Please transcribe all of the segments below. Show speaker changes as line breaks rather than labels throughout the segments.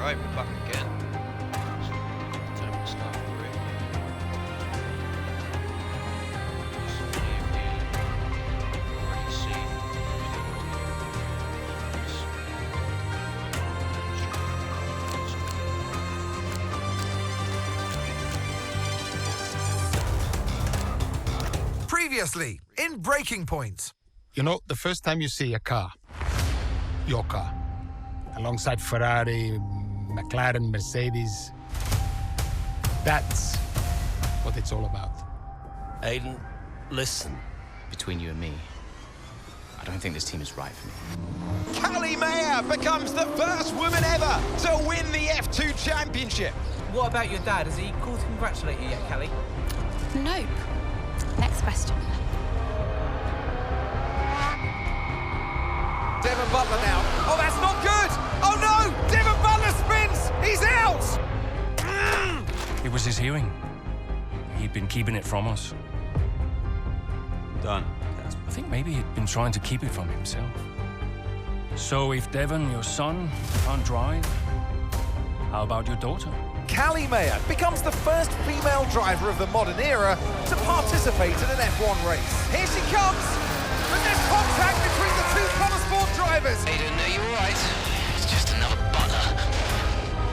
Right, we're back again. Time to start the break. Already seen.
Previously, in Breaking Point.
You know, the first time you see a car, your car, alongside Ferrari, McLaren, Mercedes, that's what it's all about.
Aiden, listen.
Between you and me, I don't think this team is right for me.
Callie Mayer becomes the first woman ever to win the F2 championship.
What about your dad? Has he called to congratulate you yet, Callie?
Nope. Next question.
Devon Butler now. Oh, that's not good. Oh no, Devon Butler spins. He's out.
It was his hearing. He'd been keeping it from us.
Done.
I think maybe he'd been trying to keep it from himself. So if Devon, your son, can't drive, how about your daughter?
Callie Mayer becomes the first female driver of the modern era to participate in an F1 race.
Here she comes. But there's contact between the two Connosport drivers.
Aiden, are you alright? It's just another Butler.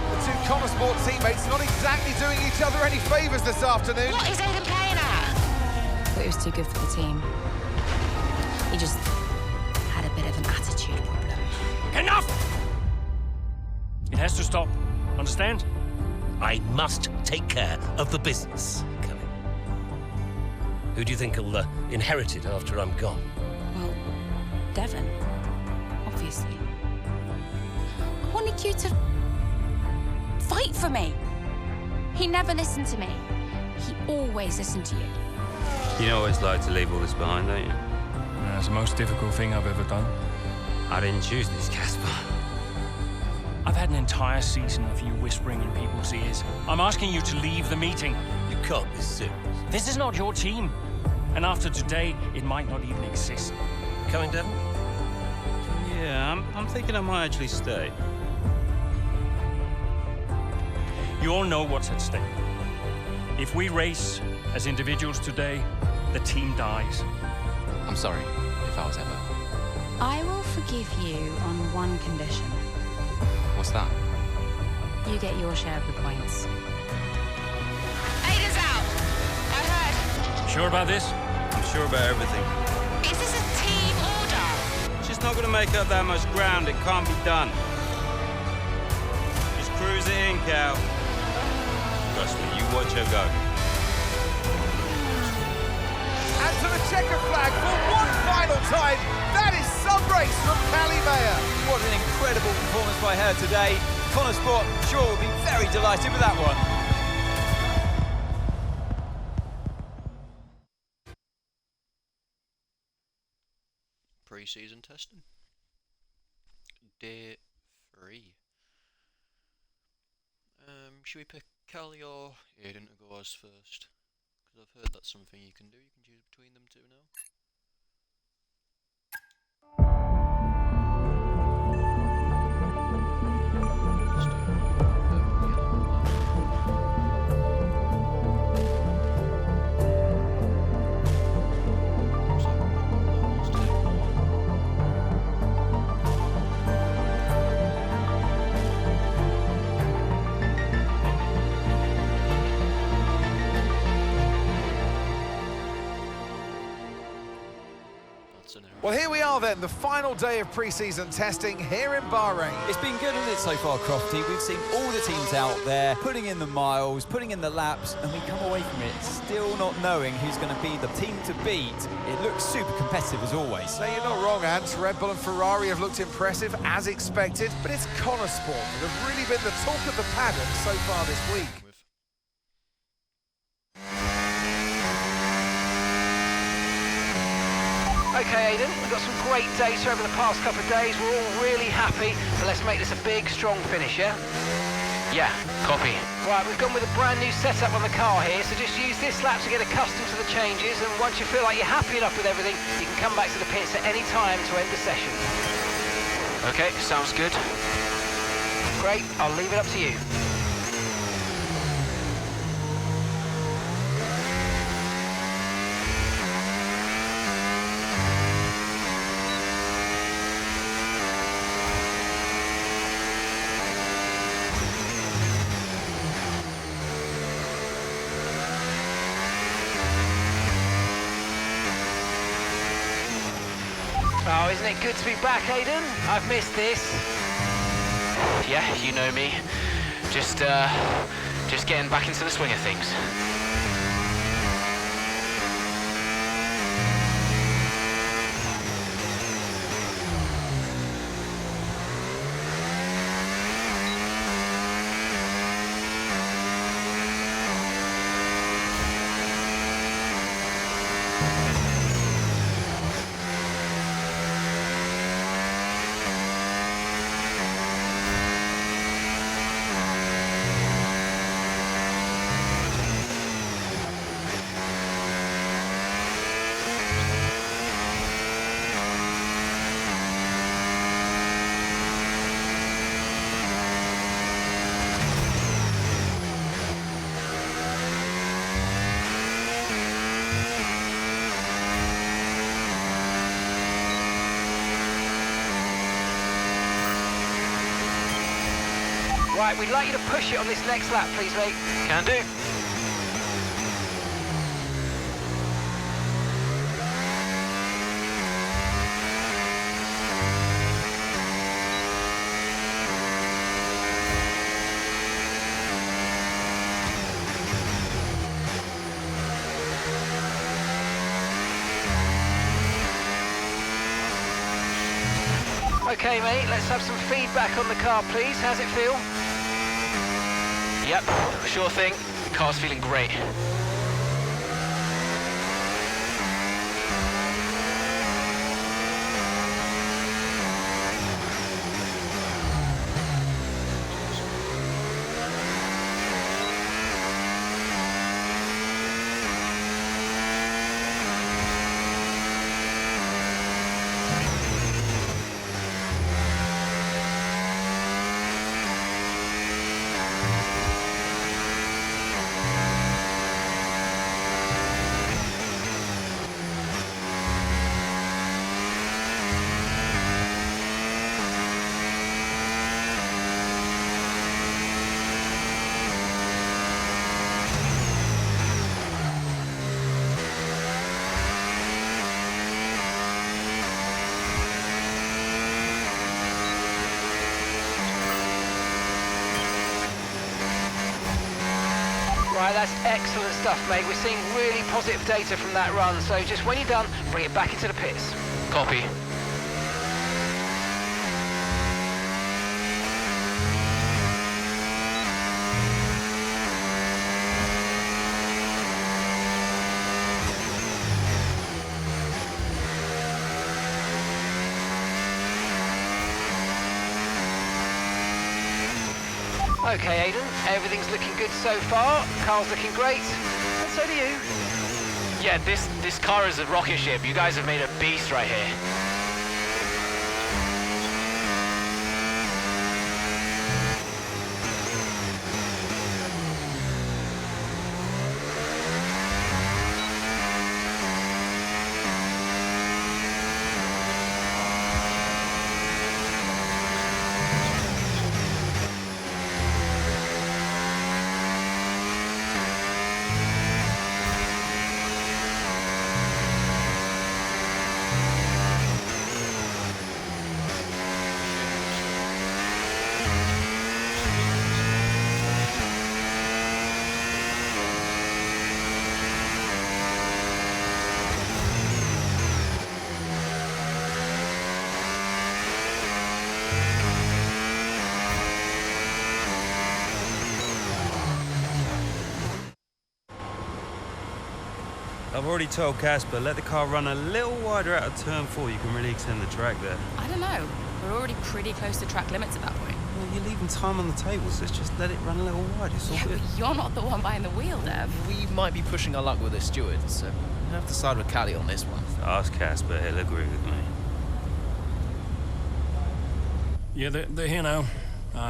The two Connosport teammates not exactly doing each other any favours this afternoon.
What is Aiden playing at? I thought he was too good for the team. He just had a bit of an attitude problem.
Enough! It has to stop. Understand?
I must take care of the business, Kelly. Who do you think will inherit it after I'm gone?
Well, Devon, obviously. I wanted you to fight for me. He never listened to me. He always listened to you.
You know always like to leave all this behind, don't you?
It's the most difficult thing I've ever done.
I didn't choose this, Casper.
I've had an entire season of you whispering in people's ears. I'm asking you to leave the meeting.
You can't be serious.
This is not your team. And after today, it might not even exist.
Coming, Devon?
Yeah, I'm thinking I might actually stay.
You all know what's at stake. If we race as individuals today, the team dies.
I'm sorry if I was ever.
I will forgive you on one condition.
What's that?
You get your share of the points. Aiden's out! I heard.
Sure about this?
I'm sure about everything.
Is this a team order?
She's not going to make up that much ground. It can't be done. Just cruise it in, Cal. Trust me, you watch her go.
And to the checker flag for one final time. That is some race from Callie Mayer.
What an incredible performance by her today. Connosport sure will be very delighted with that one.
Pre-season testing. Day 3. Should we pick Callie or Aiden to go as first? Because I've heard that's something you can do. You can choose between them two now.
Well, here we are then, the final day of pre-season testing here in Bahrain.
It's been good, hasn't it, so far, Crofty? We've seen all the teams out there, putting in the miles, putting in the laps, and we come away from it still not knowing who's going to be the team to beat. It looks super competitive as always.
Now, you're not wrong, Ant. Red Bull and Ferrari have looked impressive, as expected, but it's Connosport that have really been the talk of the paddock so far this week.
Okay, Aiden, we've got some great data over the past couple of days. We're all really happy, so let's make this a big, strong finish, yeah?
Yeah, copy.
Right, we've gone with a brand new setup on the car here, so just use this lap to get accustomed to the changes, and once you feel like you're happy enough with everything, you can come back to the pits at any time to end the session.
Okay, sounds good.
Great, I'll leave it up to you. Oh, isn't it good to be back, Aidan? I've missed this.
Yeah, you know me. Just getting back into the swing of things.
Right, we'd like you to push it on this next lap, please, mate.
Can do.
Okay, mate, let's have some feedback on the car, please. How's it feel?
Yep, sure thing. The car's feeling great.
Right, that's excellent stuff, mate. We're seeing really positive data from that run, so just when you're done, bring it back into the pits.
Copy.
Okay, Aidan, everything's looking good so far. Car's looking great, and so do you.
Yeah, this car is a rocket ship. You guys have made a beast right here.
I've already told Casper, let the car run a little wider out of turn 4. You can really extend the track there.
I don't know. We're already pretty close to track limits at that point.
Well, you're leaving time on the table, so just let it run a little wide. It's all
Yeah,
good.
but you're not the one behind the wheel, Dev.
We might be pushing our luck with the stewards, so we'll have to side with Callie on this one.
Ask Casper, he'll agree with me.
Yeah, they're here now.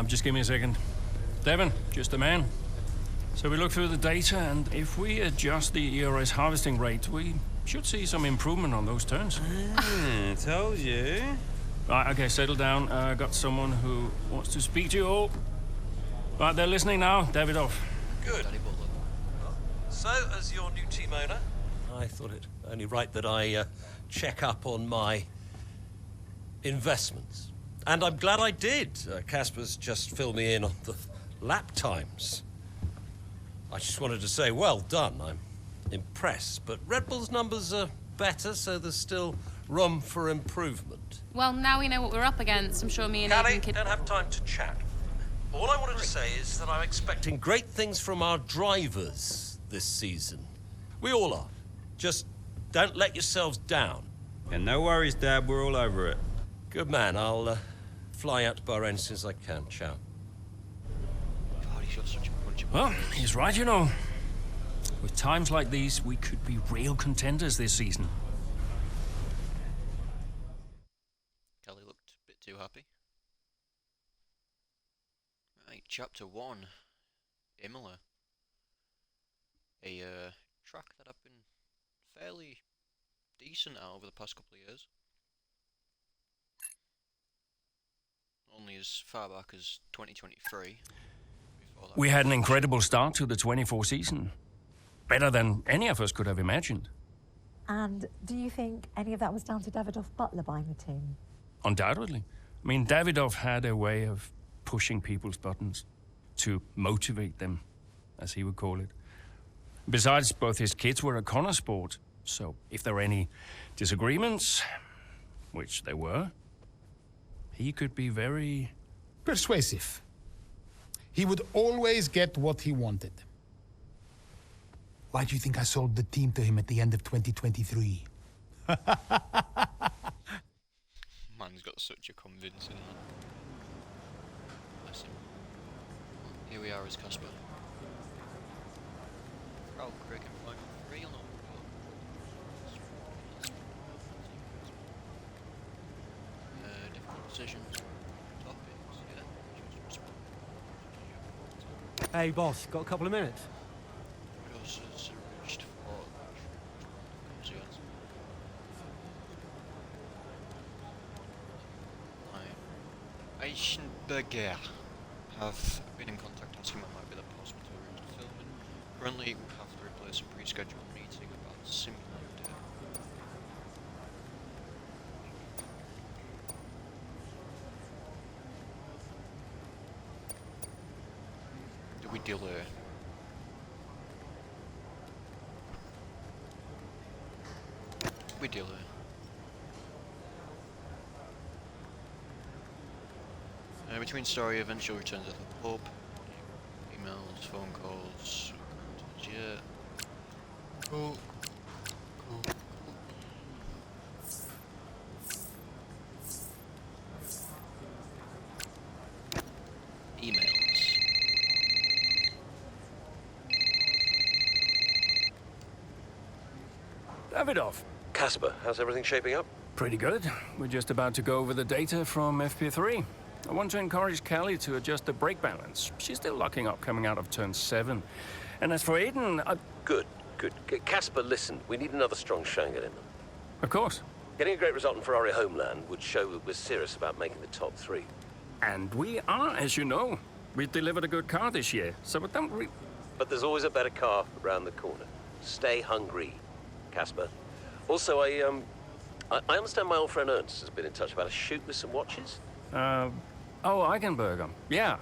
Just give me a second. Devon, just a man. So we look through the data, and if we adjust the ERS harvesting rate, we should see some improvement on those turns.
Told you.
Right, okay, settle down. Got someone who wants to speak to you all. Right, they're listening now. Davidoff.
Good. So, as your new team owner, I thought it only right that I check up on my investments. And I'm glad I did. Casper's just filled me in on the lap times. I just wanted to say, well done. I'm impressed. But Red Bull's numbers are better, so there's still room for improvement.
Well, now we know what we're up against. I'm sure me and
Callie,
Aidan could...
don't have time to chat. All I wanted to say is that I'm expecting great things from our drivers this season. We all are. Just don't let yourselves down.
And no worries, Dad. We're all over it.
Good man. I'll fly out to Bahrain as soon as I can. Ciao.
God, he's got such a punch.
Well, he's right, you know. With times like these, we could be real contenders this season.
Kelly looked a bit too happy. Right, Chapter 1. Imola. A track that I've been fairly decent at over the past couple of years. Only as far back as 2023.
We had an incredible start to the 24 season. Better than any of us could have imagined.
And do you think any of that was down to Davidoff Butler buying the team?
Undoubtedly. I mean, Davidoff had a way of pushing people's buttons to motivate them, as he would call it. Besides, both his kids were a Connor sport, so if there were any disagreements, which there were, he could be very...
persuasive. He would always get what he wanted. Why do you think I sold the team to him at the end of 2023?
Man's got such a convincing one. Bless him. Here we are as Casper. Oh, Craig and Final 3 or not? Different decisions, topics, yeah.
Hey, boss, got a couple of minutes?
Eichenberger have been in contact asking what might be the possible to arrange the filming. Currently, we have to replace a pre-scheduled meeting about the simulator. Do we delay? We delay. Between story eventual returns at the pub, emails, phone calls, yeah. Cool. Emails.
Davidoff.
Casper, how's everything shaping up?
Pretty good. We're just about to go over the data from FP3. I want to encourage Callie to adjust the brake balance. She's still locking up coming out of turn 7. And as for Aidan,
Good. Casper, listen, we need another strong showing at him.
Of course.
Getting a great result in Ferrari homeland would show that we're serious about making the top 3.
And we are, as you know. We've delivered a good car this year, so don't
But there's always a better car around the corner. Stay hungry, Casper. Also, I understand my old friend Ernst has been in touch about a shoot with some watches.
Oh, Eichenberger. Yeah.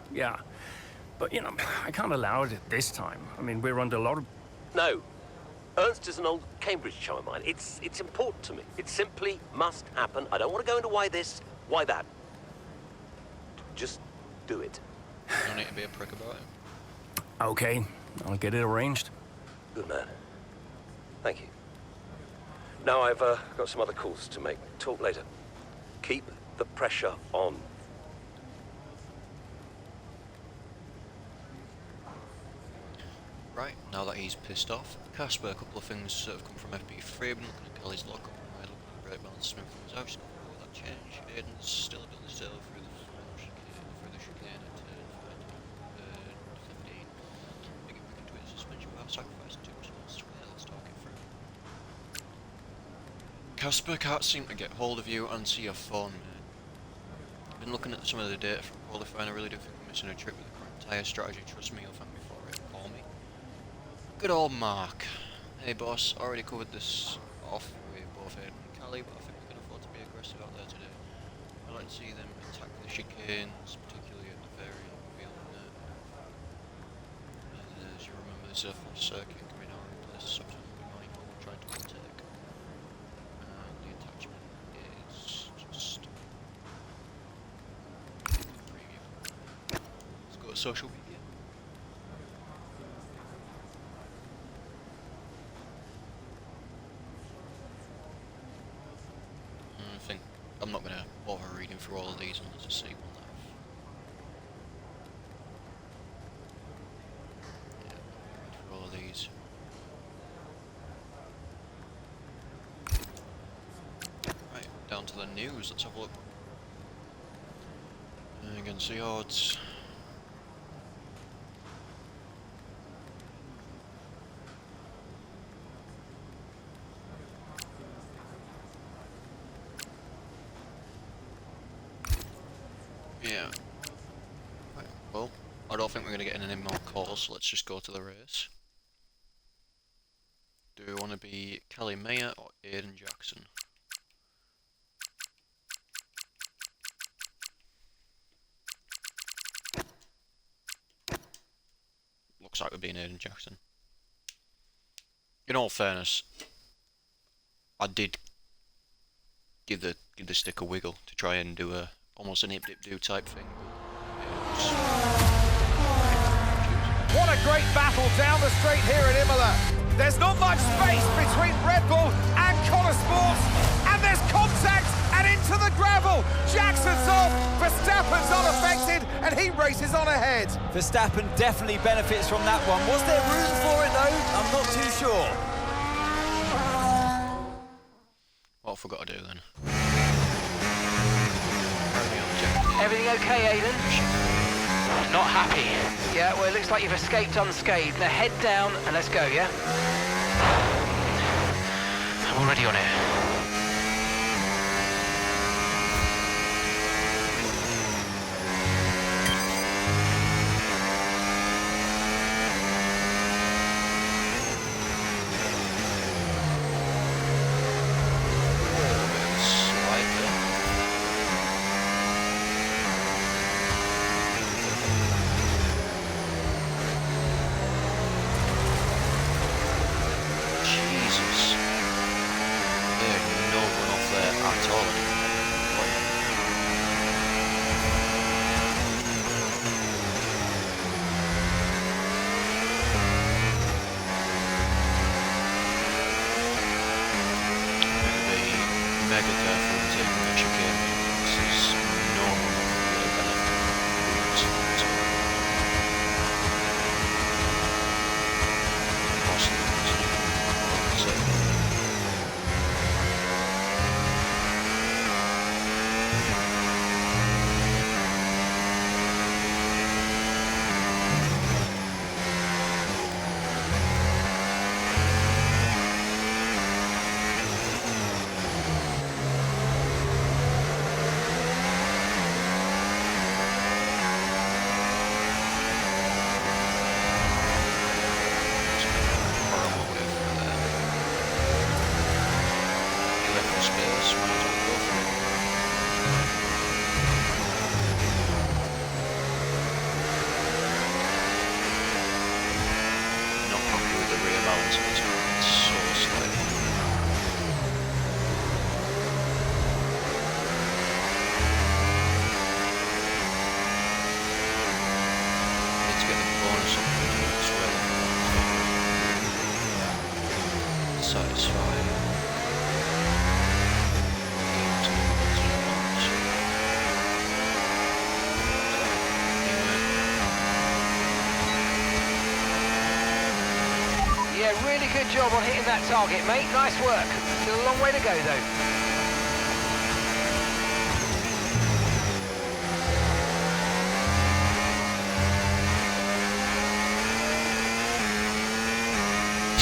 But, you know, I can't allow it at this time. I mean, we're under a lot of...
No. Ernst is an old Cambridge chum of mine. It's important to me. It simply must happen. I don't want to go into why this, why that. Just do it.
You don't need to be a prick about it.
Okay, I'll get it arranged.
Good man. Thank you. Now I've got some other calls to make. Talk later. Keep the pressure on.
Right, now that he's pissed off, Casper, a couple of things that have come from FP3. I've been looking at Kelly's lockup and looking at brake balance smooth things out. Just got that change. Aiden's still a bit still through the chicane at sacrifice too much else. Yeah, let's talk it through. Casper can't seem to get hold of you and see your phone, mate. I've been looking at some of the data from qualifying. I really do think we're missing a trick with the current tyre strategy. Trust me, you'll thank me for it. For me. Good old Mark. Hey boss, already covered this off with both Aiden and Callie, but I think we can afford to be aggressive out there today. I'd like to see them attack the chicanes, particularly at the very beyond as you remember, there's a full circuit coming out in place, so we might all try to overtake. And the attachment is just preview. Let's go to social media. I'm not going to bother reading through all of these unless I see one that read through all of these. Right, down to the news, let's have a look. Against the odds. Yeah. Right, well, I don't think we're going to get any more calls, so let's just go to the race. Do we want to be Kelly Mayer or Aiden Jackson? Looks like we're being Aiden Jackson. In all fairness, I did give the stick a wiggle to try and do a almost an ip-dip-do type thing.
What a great battle down the straight here at Imola. There's not much space between Red Bull and Connor Sports, and there's contact and into the gravel. Jackson's off, Verstappen's unaffected, and he races on ahead.
Verstappen definitely benefits from that one. Was there room for it though? I'm not too sure.
What have we got to do then?
Everything okay, Aiden?
Not happy.
Yeah, well, it looks like you've escaped unscathed. Now head down and let's go, yeah?
I'm already on it.
Good job on hitting that target, mate. Nice work. Still a long way to go, though.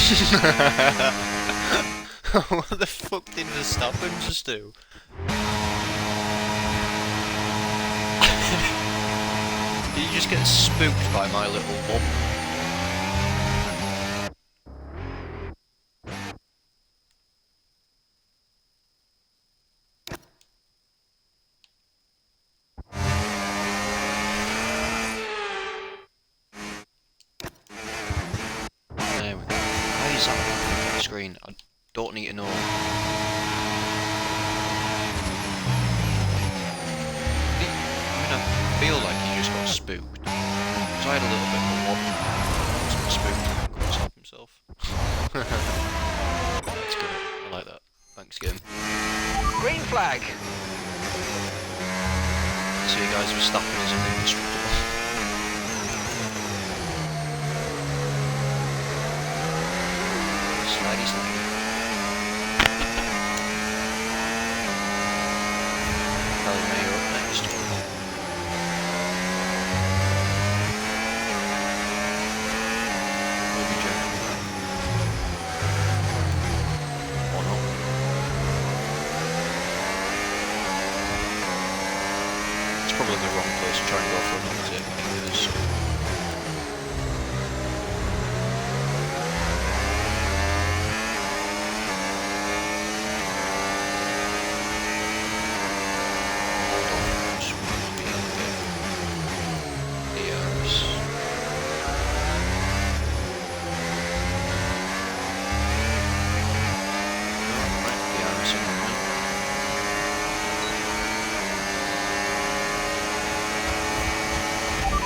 What the fuck did Verstappen just do? Did you just get spooked by my little mum? There we go. Why is that on the screen? I don't need to know. I feel like he just got spooked. Because I had a little bit of a wobble. He just got spooked and couldn't stop himself. That's good. I like that. Thanks, game.
Green flag.
See you guys, Verstappen is indestructible. Slidey, slidey. Kelly Mayo up next. Maybe Jack. Or not. It's probably the wrong place to try and go for an overtake anyway, so.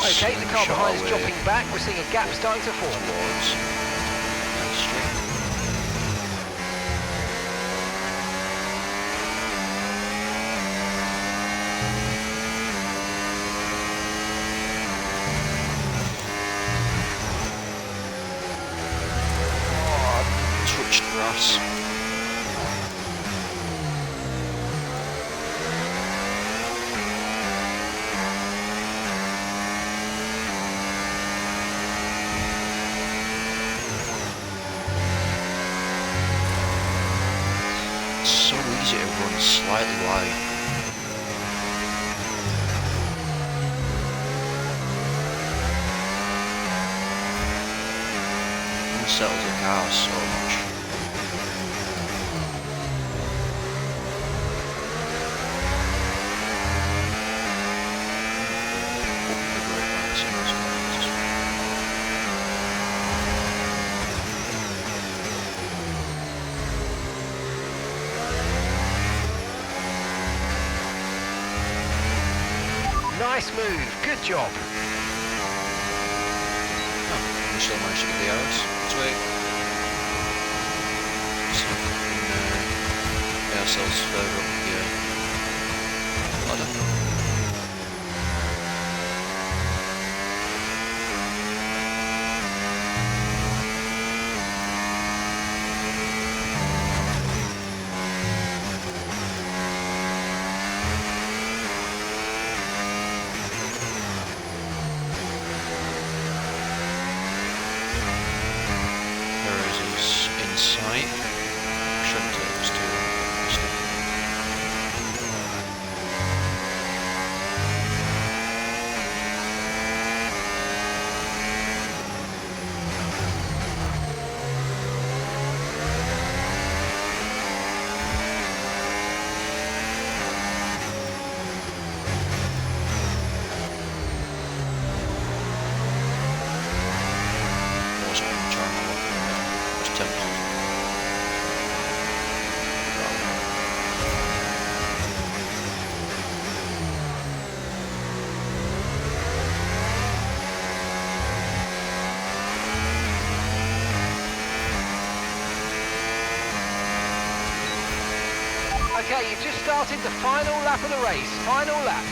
Okay, the car behind is dropping back. We're seeing a gap starting to form.
Oh, touched grass. So easy to run slightly wide. It settles the car so much.
Nice move, good job.
We still managed to get the arrows. Sweet. So we can get ourselves further up the ladder. Sight. Shouldn't take us too long. I wasn't going to try and look at that. It was 10 miles.
Okay, you've just started the final lap of the race. Final lap.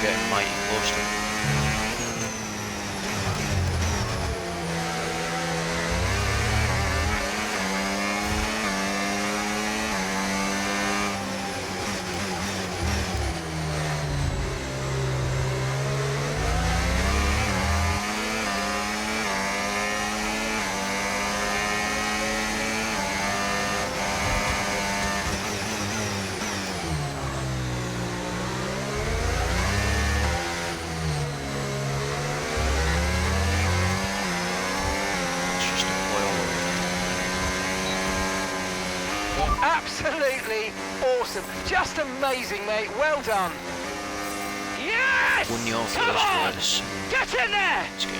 getting mighty close to it.
Absolutely awesome. Just amazing, mate. Well done. Yes!
Won your
Come on!
first race.
Get in there!
It's good.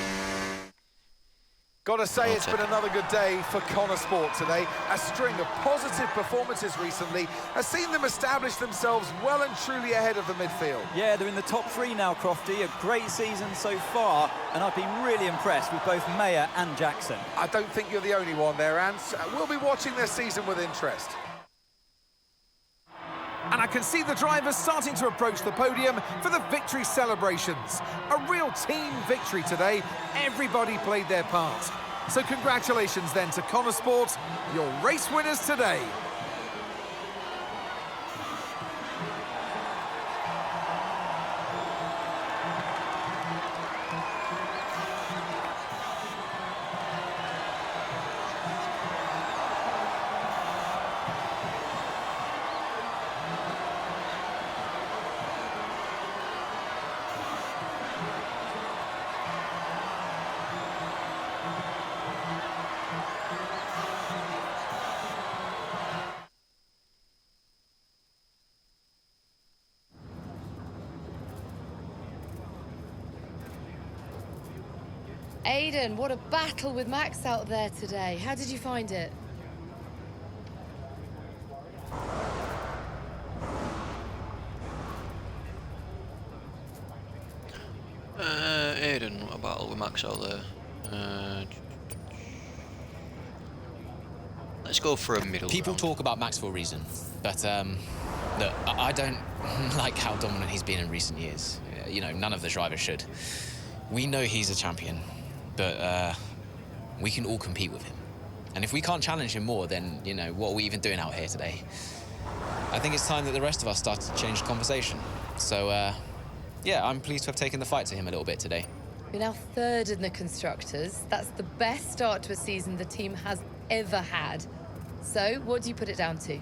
Gotta say, it's been another good day for Connor Sport today. A string of positive performances recently has seen them establish themselves well and truly ahead of the midfield.
Yeah, they're in the top 3 now, Crofty. A great season so far, and I've been really impressed with both Mayer and Jackson.
I don't think you're the only one there, Ants. We'll be watching their season with interest. And I can see the drivers starting to approach the podium for the victory celebrations. A real team victory today. Everybody played their part. So congratulations then to Connor Sport, your race winners today.
Aiden, what a battle with Max out there today. How did you find it?
Aiden, what a battle with Max out there. Let's go for a middle
People
round.
talk about Max for a reason, but look, I don't like how dominant he's been in recent years. You know, none of the drivers should. We know he's a champion, but we can all compete with him. And if we can't challenge him more, then, you know, what are we even doing out here today? I think it's time that the rest of us start to change the conversation. So, yeah, I'm pleased to have taken the fight to him a little bit today.
You're now 3rd in the Constructors. That's the best start to a season the team has ever had. So, what do you put it down to?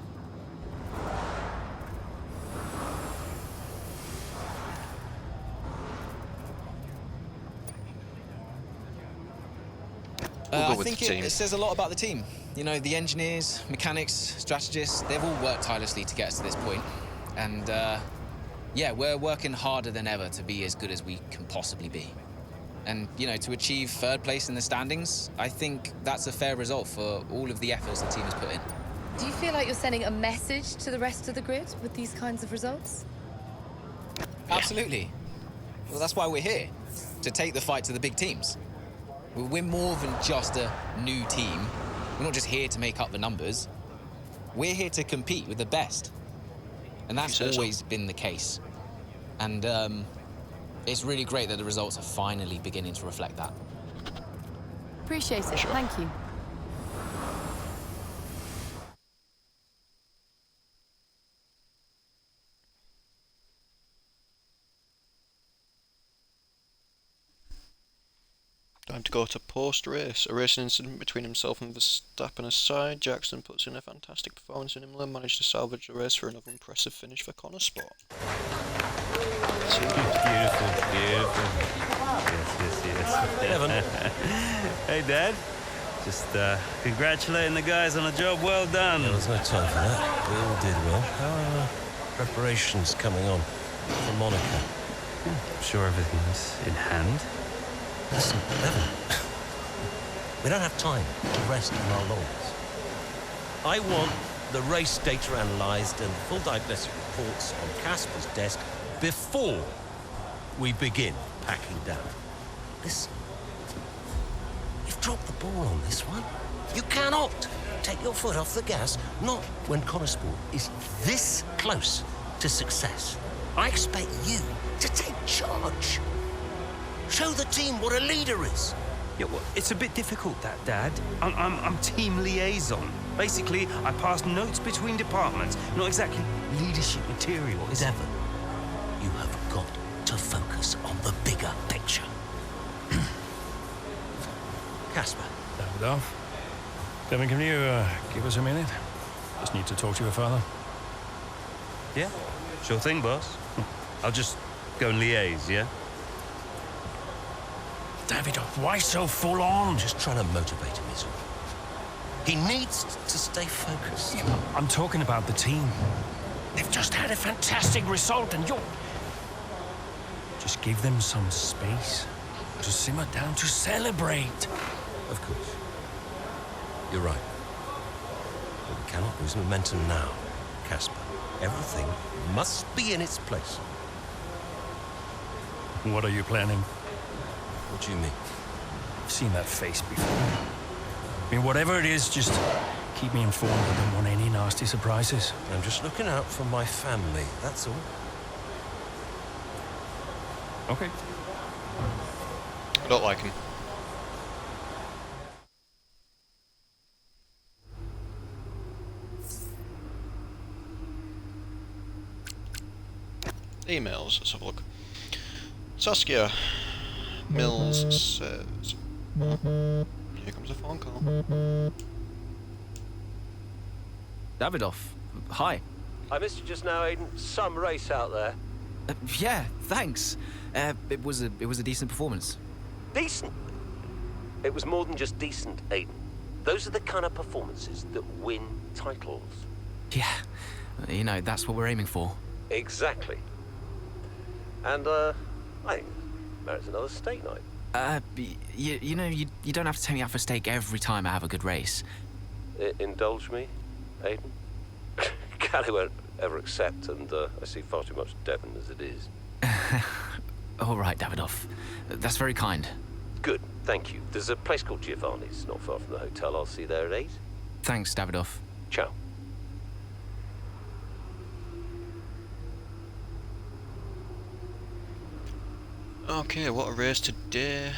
I think it says a lot about the team. You know, the engineers, mechanics, strategists, they've all worked tirelessly to get us to this point. And, yeah, we're working harder than ever to be as good as we can possibly be. And, you know, to achieve 3rd place in the standings, I think that's a fair result for all of the efforts the team has put in.
Do you feel like you're sending a message to the rest of the grid with these kinds of results?
Absolutely. Well, that's why we're here, to take the fight to the big teams. We're more than just a new team. We're not just here to make up the numbers. We're here to compete with the best. And that's always been the case. And it's really great that the results are finally beginning to reflect that.
Appreciate it. Thank you.
Time to go to post-race. A racing incident between himself and Verstappen aside, Jackson puts in a fantastic performance in Imola, managed to salvage the race for another impressive finish for Connor Sport.
Beautiful, beautiful. Yes.
Evan.
Hey, Dad. Just congratulating the guys on a job well done.
There was no time for that. We all did well. How are preparations coming on for Monaco?
I'm sure everything's in hand.
Listen, Evan, we don't have time to rest on our laurels. I want the race data analysed and full diagnostic reports on Casper's desk before we begin packing down. Listen, you've dropped the ball on this one. You cannot take your foot off the gas, not when Connor Sport is this close to success. I expect you to take charge. Show the team what a leader is.
Yeah, well, it's a bit difficult, that, Dad. I'm team liaison. Basically, I pass notes between departments. Not exactly leadership material, is it?
Devon, you have got to focus on the bigger picture. Casper.
Davidoff. Devon, can you give us a minute? Just need to talk to your father.
Yeah, sure thing, boss. I'll just go and liaise, yeah?
Davidoff, why so full on?
I'm just trying to motivate him, is all. He needs to stay focused.
Yeah, I'm talking about the team. They've just had a fantastic result and you're... Just give them some space to simmer down, to celebrate.
Of course. You're right. But we cannot lose momentum now, Casper. Everything must be in its place.
What are you planning?
What do you mean?
I've seen that face before. I mean, whatever it is, just keep me informed. I don't want any nasty surprises.
I'm just looking out for my family, that's all.
Okay.
I don't like him. Emails, let's have a look. Saskia Mills says, here comes a phone call.
Davidoff, hi.
I missed you just now, Aiden. Some race out there.
Yeah, thanks. It was a decent performance.
Decent? It was more than just decent, Aiden. Those are the kind of performances that win titles.
Yeah, you know, that's what we're aiming for.
Exactly. And, I think merits another steak night.
You know, you don't have to take me out for steak every time I have a good race.
Indulge me, Aiden? Callie won't ever accept, and I see far too much Devon as it is.
All right, Davidoff. That's very kind.
Good, thank you. There's a place called Giovanni's, not far from the hotel. I'll see you there at 8.
Thanks, Davidoff.
Ciao.
Okay, what a race today.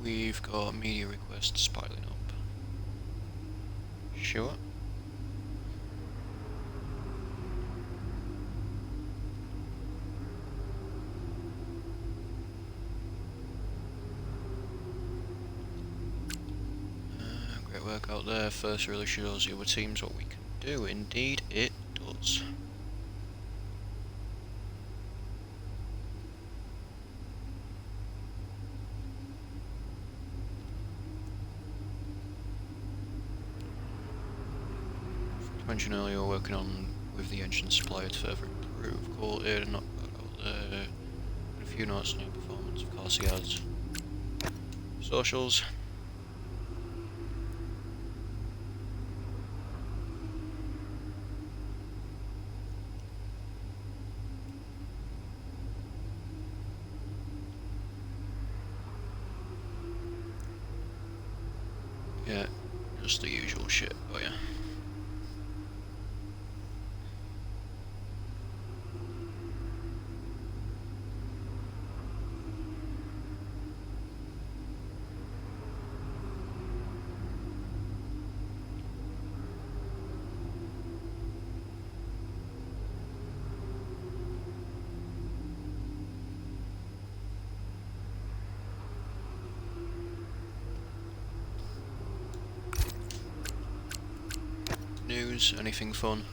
We've got media requests piling up. Sure. Great work out there. First really shows the other teams what we can do. Indeed, it does. Mentioned earlier, working on with the engine supplier to further improve quality and not out there. A few notes on your performance, of course he has. Socials. Yeah, just the usual shit, oh yeah. News, anything fun?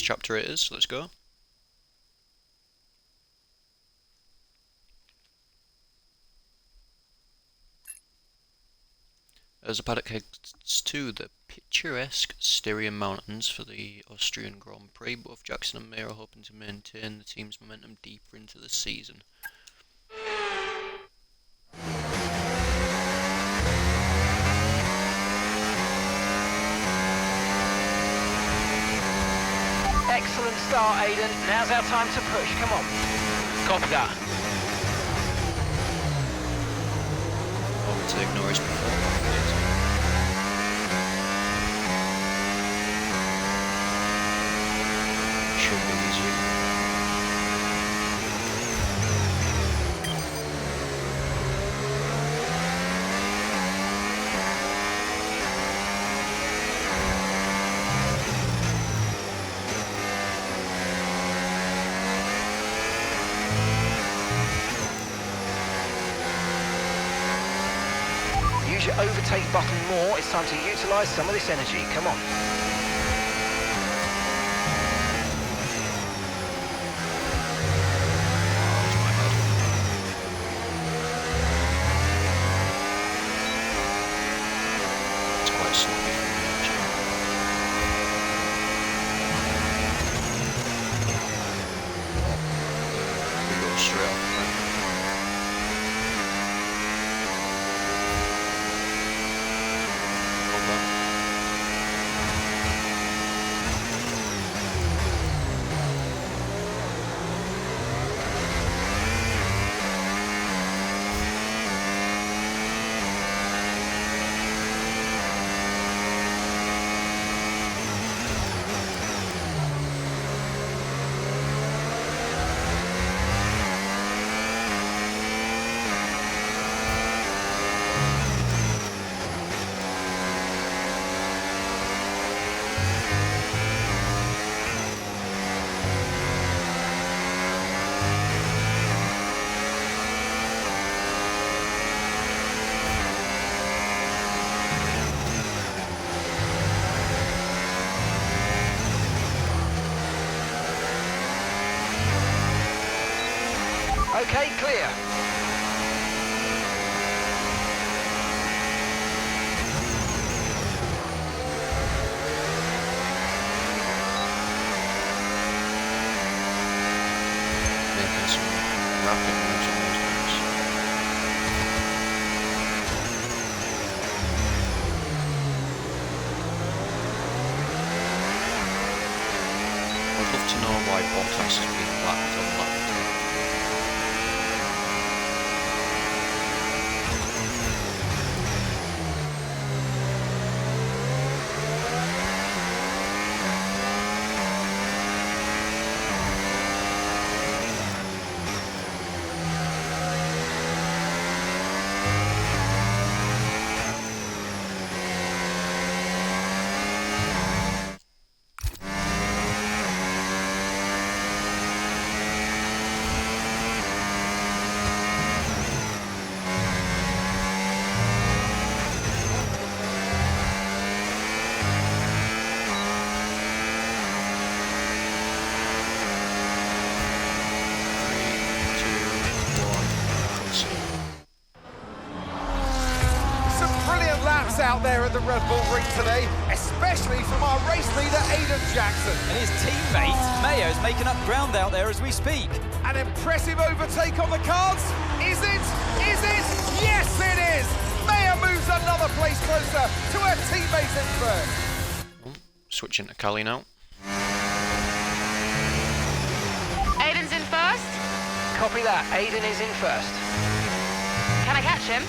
chapter it is, so let's go. As the paddock heads to the picturesque Styrian Mountains for the Austrian Grand Prix, both Jackson and May are hoping to maintain the team's momentum deeper into the season.
Excellent start, Aiden. Now's our time to push. Come on.
Copy that.
To ignore his performance. Should be easy.
Use your overtake button more. It's time to utilise some of this energy. Come on.
It's quite sloppy for me, actually. We go straight off.
Okay, clear.
Making some rapid moves on those ones. I'd love to know why Bottas has been lapped on lap 3.
Some brilliant laps out there at the Red Bull Ring today, especially from our race leader, Aiden Jackson.
And his teammate, Mayo's making up ground out there as we speak.
An impressive overtake on the cards. Is it? Is it? Yes, it is! Mayo moves another place closer to her teammate in first.
Switching to Cali now.
Aiden's in first.
Copy that. Aiden is in first.
Can I catch him?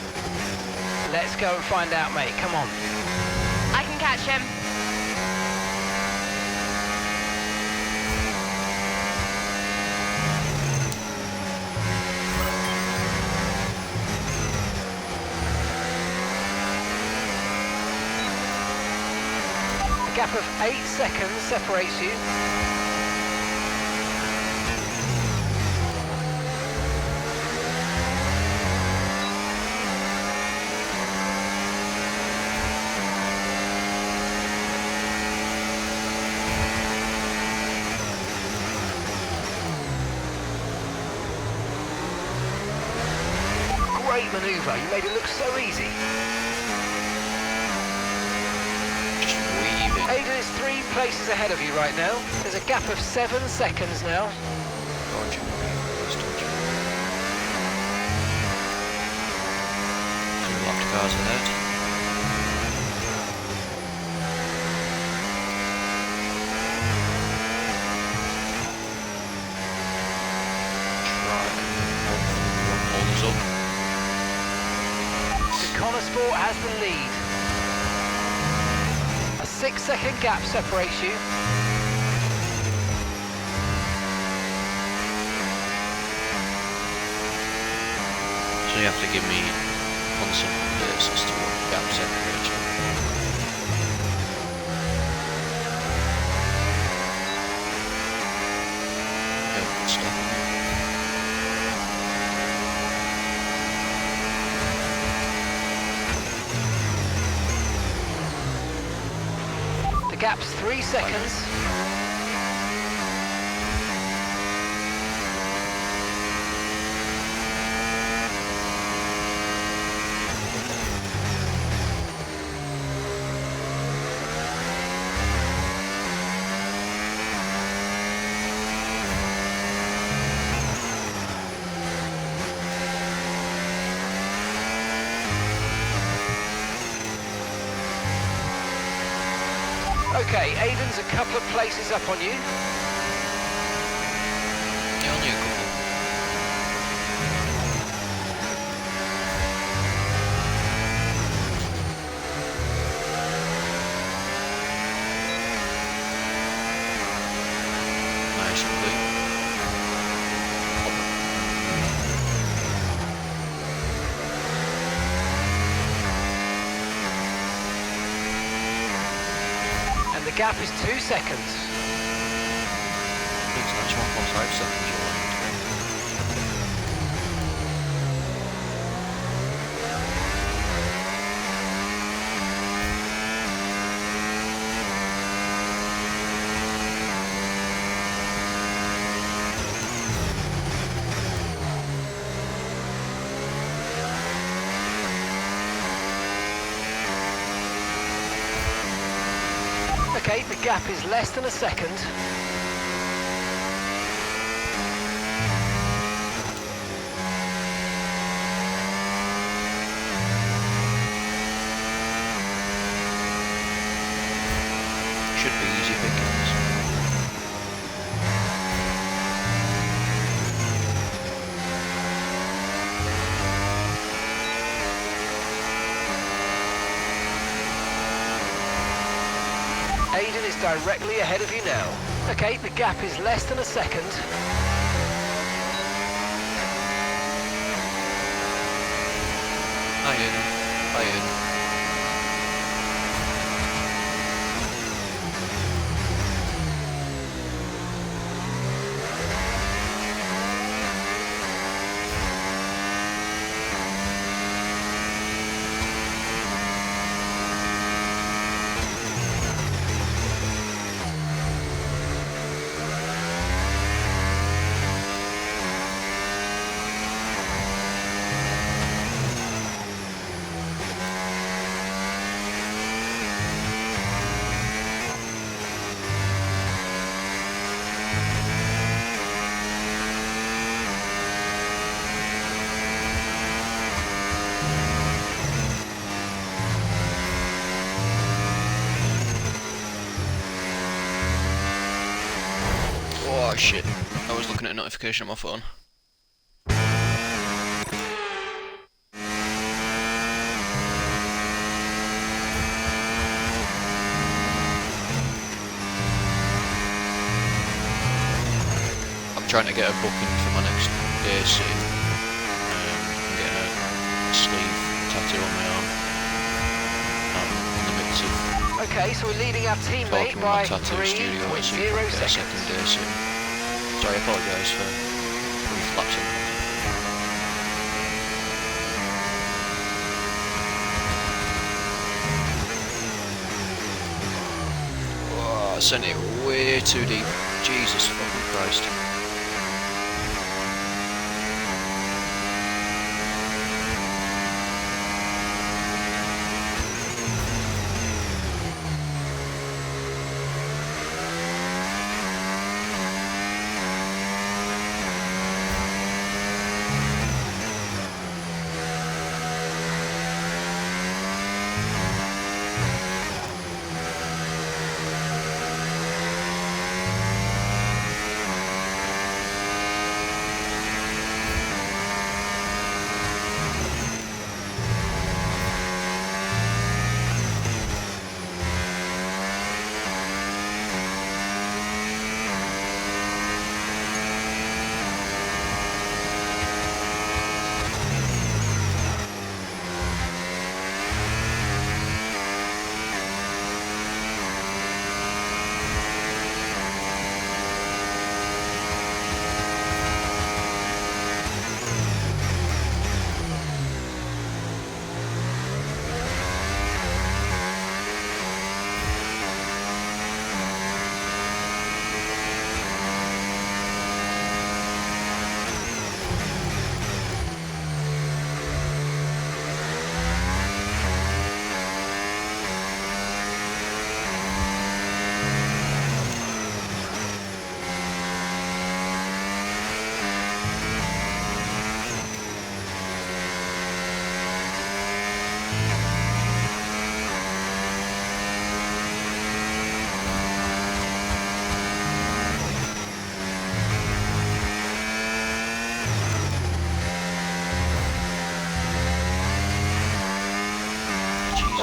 Let's go and find out, mate. Come on.
I can catch him.
A gap of 8 seconds separates you. great manoeuvre. You made it look so easy.
Just weaving.
Aiden is 3 places ahead of you right now. There's a gap of 7 seconds now.
Dodging. Two locked cars ahead.
Sport has the lead. A 6-second gap separates you.
So you have to give me constant updates as to what gap separates you. Okay, stop.
The gap's 3 seconds. Okay, Aiden's a couple of places up on you.
Yeah, only a couple. Nice and clean.
The gap is 2 seconds.
That's 1.5 seconds you're
Okay, the gap is less than a second.
should be easy pickings.
Aiden is directly ahead of you now. Okay, the gap is less than a second.
Hi Aiden. Hi Aiden. Oh shit, I was looking at a notification on my phone. I'm trying to get a booking for my next day soon. I'm getting a sleeve tattoo on my arm. I'm in the midst of
Okay, so we're leading our teammate
talking with
by
my tattoo studio to see if I can get a second day soon. So I apologise for reflexing. Oh, I sent it way too deep. Jesus fucking Christ.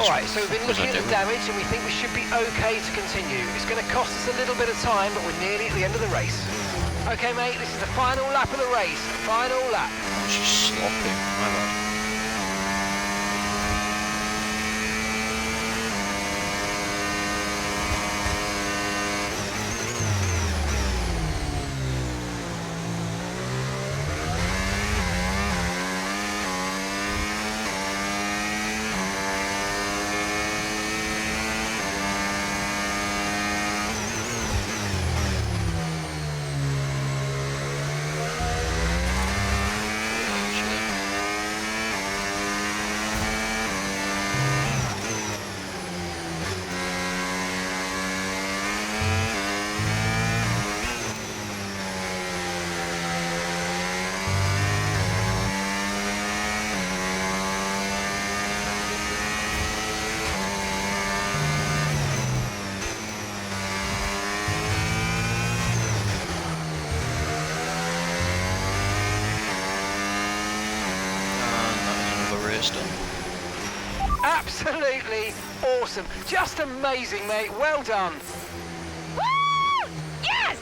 this
All right,
one.
so we've been looking at the damage and we think we should be okay to continue. It's going to cost us a little bit of time, but we're nearly at the end of the race. Okay, mate, this is the final lap of the race. Final lap.
Oh, she's sloppy. My bad.
Absolutely awesome. Just amazing, mate. Well done.
Woo! Yes!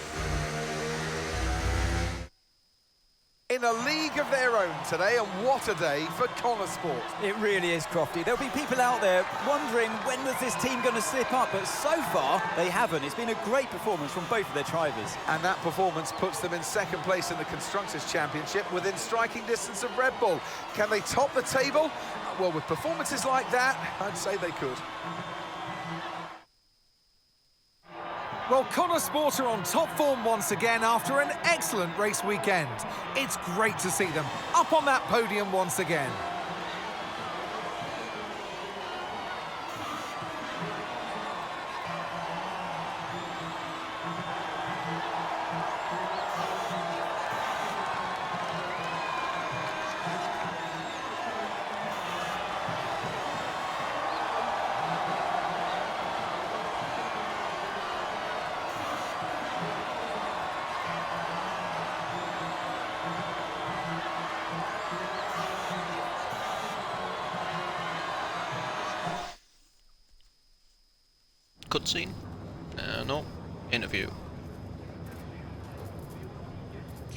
In a league of their own today, and what a day for Connor Sport.
It really is, Crofty. There'll be people out there wondering when was this team going to slip up, but so far they haven't. It's been a great performance from both of their drivers.
And that performance puts them in second place in the Constructors' Championship within striking distance of Red Bull. Can they top the table? Well, with performances like that, I'd say they could. Well, Connor Sport are on top form once again after an excellent race weekend. It's great to see them up on that podium once again.
Cutscene? No. Interview.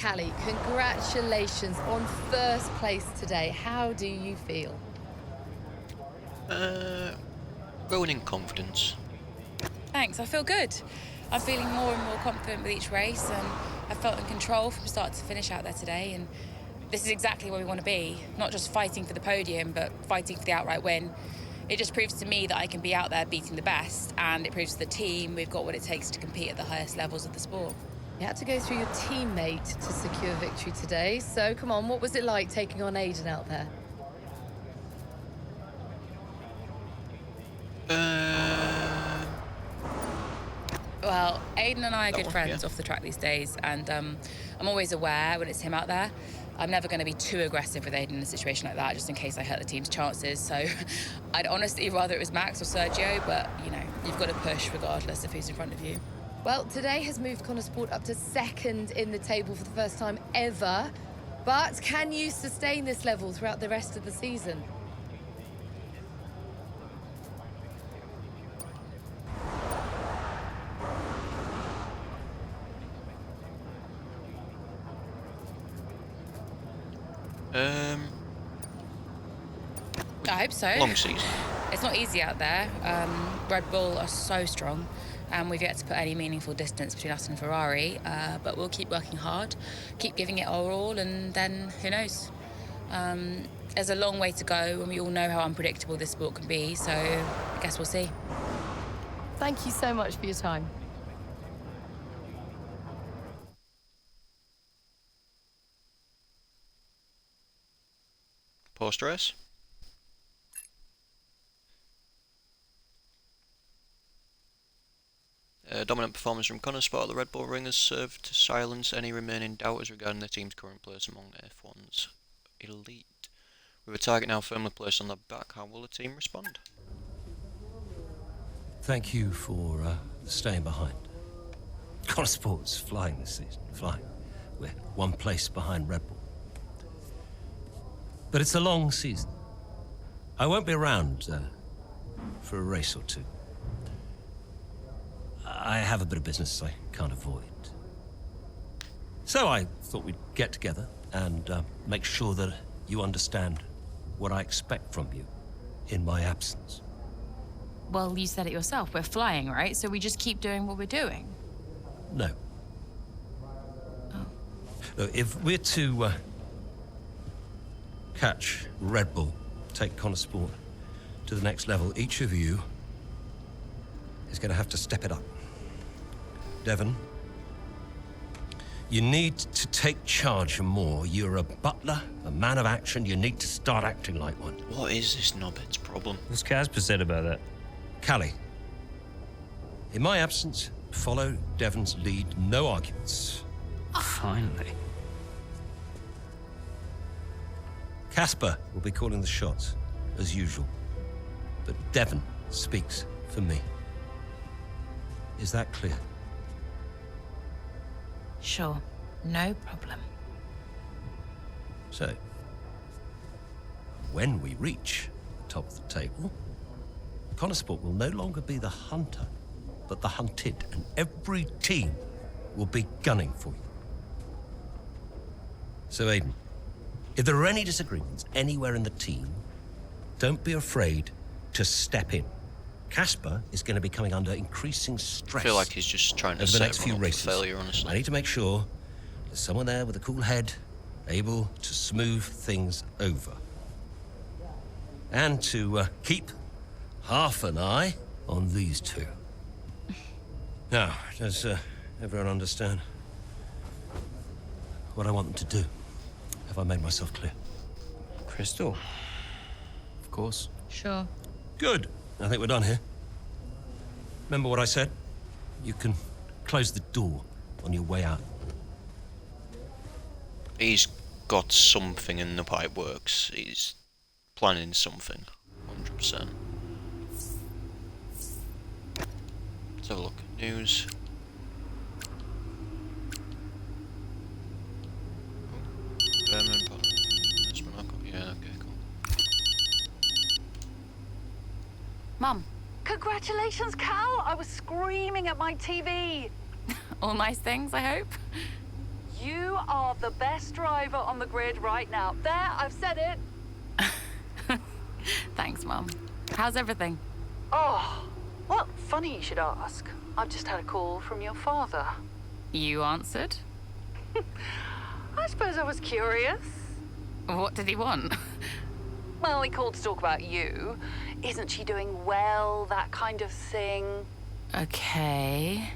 Callie, congratulations on first place today. How do you feel?
Growing in confidence.
Thanks, I feel good. I'm feeling more and more confident with each race, and I felt in control from start to finish out there today, and this is exactly where we want to be. Not just fighting for the podium, but fighting for the outright win. It just proves to me that I can be out there beating the best, and it proves to the team we've got what it takes to compete at the highest levels of the sport.
You had to go through your teammate to secure victory today, so come on, what was it like taking on Aiden out there?
Well, Aiden and I are good friends off the track these days, and I'm always aware when it's him out there. I'm never going to be too aggressive with Aiden in a situation like that, just in case I hurt the team's chances. So I'd honestly rather it was Max or Sergio, but, you know, you've got to push regardless of who's in front of you.
Well, today has moved Connor Sport up to second in the table for the first time ever. But can you sustain this level throughout the rest of the season?
I hope so.
Long season.
It's not easy out there. Red Bull are so strong, and we've yet to put any meaningful distance between us and Ferrari, but we'll keep working hard, keep giving it our all, and then who knows? There's a long way to go, and we all know how unpredictable this sport can be, so I guess we'll see.
Thank you so much for your time.
Post-race. Dominant performance from Connor Sport at the Red Bull Ring has served to silence any remaining doubters regarding the team's current place among F1's elite. With a target now firmly placed on the back, how will the team respond?
Thank you for staying behind. Connor Sport's flying this season, flying. We're one place behind Red Bull. But it's a long season. I won't be around for a race or two. I have a bit of business I can't avoid. So I thought we'd get together and make sure that you understand what I expect from you in my absence.
Well, you said it yourself. We're flying, right? So we just keep doing what we're doing.
No.
Oh.
Look, if we're to catch Red Bull, take Connor Sport to the next level, each of you is going to have to step it up. Devon, you need to take charge more. You're a butler, a man of action. You need to start acting like one.
What is this knobhead's problem?
What's Casper said about that?
Callie, in my absence, follow Devon's lead. No arguments.
Finally.
Casper will be calling the shots, as usual. But Devon speaks for me. Is that clear?
Sure. No problem.
So, when we reach the top of the table, Connor Sport will no longer be the hunter, but the hunted, and every team will be gunning for you. So, Aiden, if there are any disagreements anywhere in the team, don't be afraid to step in. Casper is going to be coming under increasing stress.
I feel like he's just trying to
over the
set
next few
everyone up
races.
for failure, honestly.
I need to make sure there's someone there with a cool head, able to smooth things over. And to keep half an eye on these two. Now, does everyone understand what I want them to do? Have I made myself clear?
Crystal?
Of course.
Sure.
Good. I think we're done here. Remember what I said? You can close the door on your way out.
He's got something in the pipe works. He's planning something. 100%. Let's have a look. News. Yeah, okay, cool.
Mum.
Congratulations, Cal! I was screaming at my TV.
All nice things, I hope.
You are the best driver on the grid right now. There, I've said it.
Thanks, Mum. How's everything?
Oh, well, funny you should ask. I've just had a call from your father.
You answered?
I suppose I was curious.
What did he want?
Well, he called to talk about you. Isn't she doing well? That kind of thing.
Okay.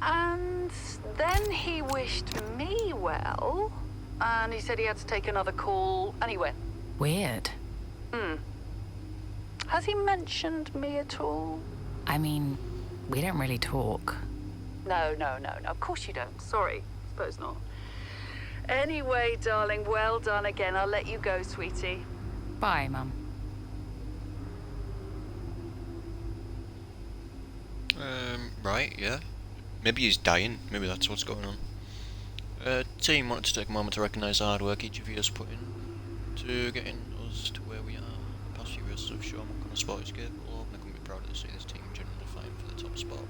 And then he wished me well. And he said he had to take another call. And he went.
Weird.
Has he mentioned me at all?
I mean, we don't really talk.
No. Of course you don't. Sorry. Suppose not. Anyway, darling, well done again. I'll let you go, sweetie.
Bye, Mum.
Right, yeah. Maybe he's dying. Maybe that's what's going on. Team wanted to take a moment to recognise the hard work each of you has put in to getting us to where we are. The past few races have shown what kind of sport is capable of, and I couldn't be prouder to see this team genuinely fighting for the top spot.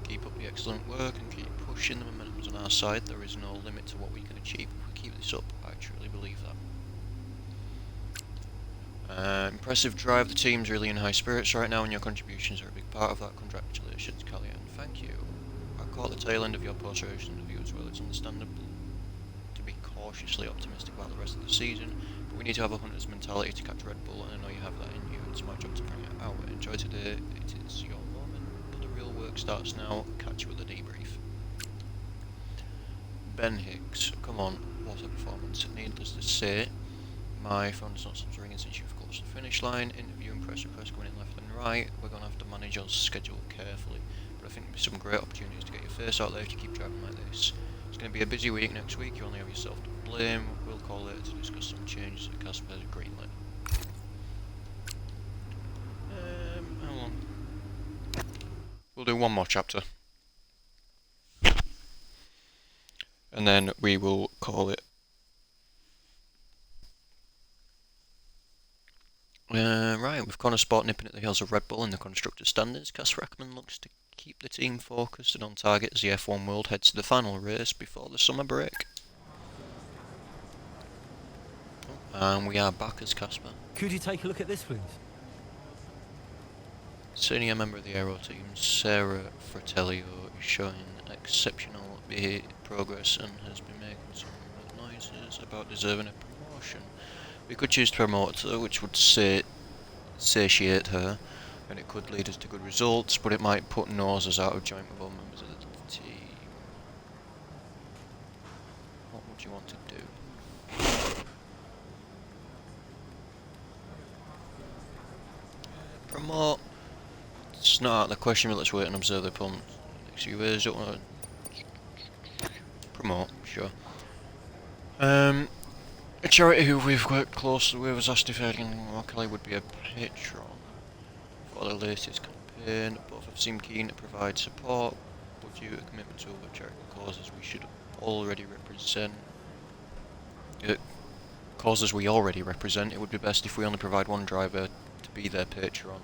Keep up the excellent work and keep pushing. The momentum's on our side. There is no limit to what we can achieve if we keep this up. I truly believe that. Impressive drive. The team's really in high spirits right now, and your contributions are a big part of that. Congratulations, Callie, and thank you. I caught the tail end of your post-race interview as well. It's understandable to be cautiously optimistic about the rest of the season, but we need to have a hunter's mentality to catch Red Bull, and I know you have that in you. It's my job to bring it out. Enjoy today. It is your moment, but the real work starts now. Catch you with a debrief. Ben Hicks, come on, what a performance. Needless to say, my phone does not stop ringing since you've crossed the finish line. Interview and press requests going in left and right. We're going to have to manage your schedule carefully, but I think there'll be some great opportunities to get your face out there if you keep driving like this. It's going to be a busy week next week. You only have yourself to blame. We'll call later to discuss some changes at Casper's Greenlit. How long? We'll do one more chapter, and then we will call it Right, with Connor Sport nipping at the heels of Red Bull in the constructors' standings, Cass Rackman looks to keep the team focused and on target as the F1 World heads to the final race before the summer break. And we are back as Casper.
Could you take a look at this, please?
Senior member of the Aero team, Sarah Fratello, is showing exceptional progress and has been making some noises about deserving a promotion. We could choose to promote her, which would satiate her, and it could lead us to good results, but it might put noses out of joint with all members of the team. What would you want to do? Promote. It's not out of the question, but let's wait and observe the opponent next few years. Don't want to promote, sure. A charity who we've worked closely with has asked if Adrian Kelly would be a patron for the latest campaign. Both have seemed keen to provide support, but due to commitment to other charitable causes we should already represent. Causes we already represent, it would be best if we only provide one driver to be their patron.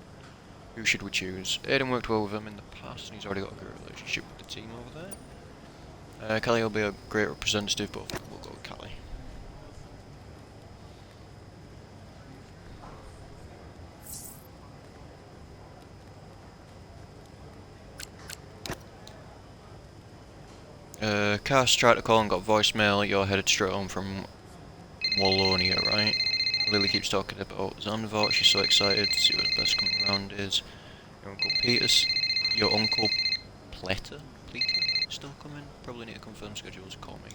Who should we choose? Aiden worked well with him in the past and he's already got a great relationship with the team over there. Kelly will be a great representative, but we'll go with Kelly. Cass tried to call and got voicemail. You're headed straight home from Wallonia, right? Lily keeps talking about Zandvoort. She's so excited to see what the best coming around is. Your Uncle Peter's... Your Uncle Pleter still coming? Probably need to confirm schedules. Call me.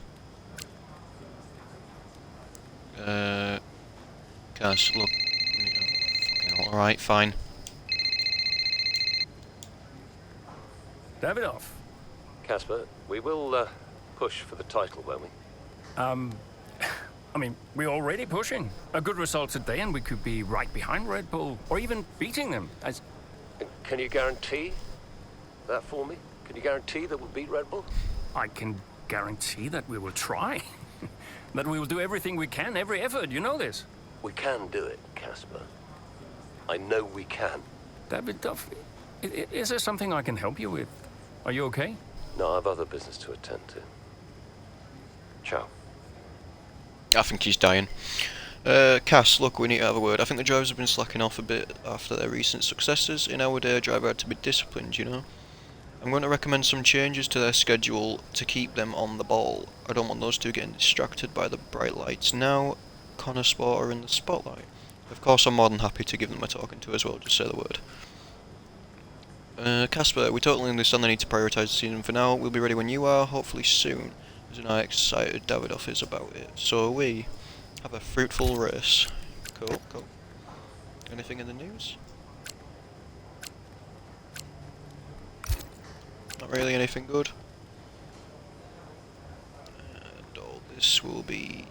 Cass, look... Alright, fine.
Davidoff.
Casper, we will push for the title, won't we?
I mean, we're already pushing. A good result today and we could be right behind Red Bull, or even beating them.
Can you guarantee that for me? Can you guarantee that we'll beat Red Bull?
I can guarantee that we will try. That we will do everything we can, every effort, you know this.
We can do it, Casper. I know we can.
Davidoff, is there something I can help you with? Are you okay?
No, I have other business to attend to. Ciao.
I think he's dying. Cass, look, we need to have a word. I think the drivers have been slacking off a bit after their recent successes. In our day, a driver had to be disciplined, you know. I'm going to recommend some changes to their schedule to keep them on the ball. I don't want those two getting distracted by the bright lights. Now, Connor Sport are in the spotlight. Of course, I'm more than happy to give them a talking to as well, just say the word. Casper, we totally understand the need to prioritise the season for now. We'll be ready when you are, hopefully soon. As in how excited Davidoff is about it. So we have a fruitful race. Cool, cool. Anything in the news? Not really anything good. And all this will be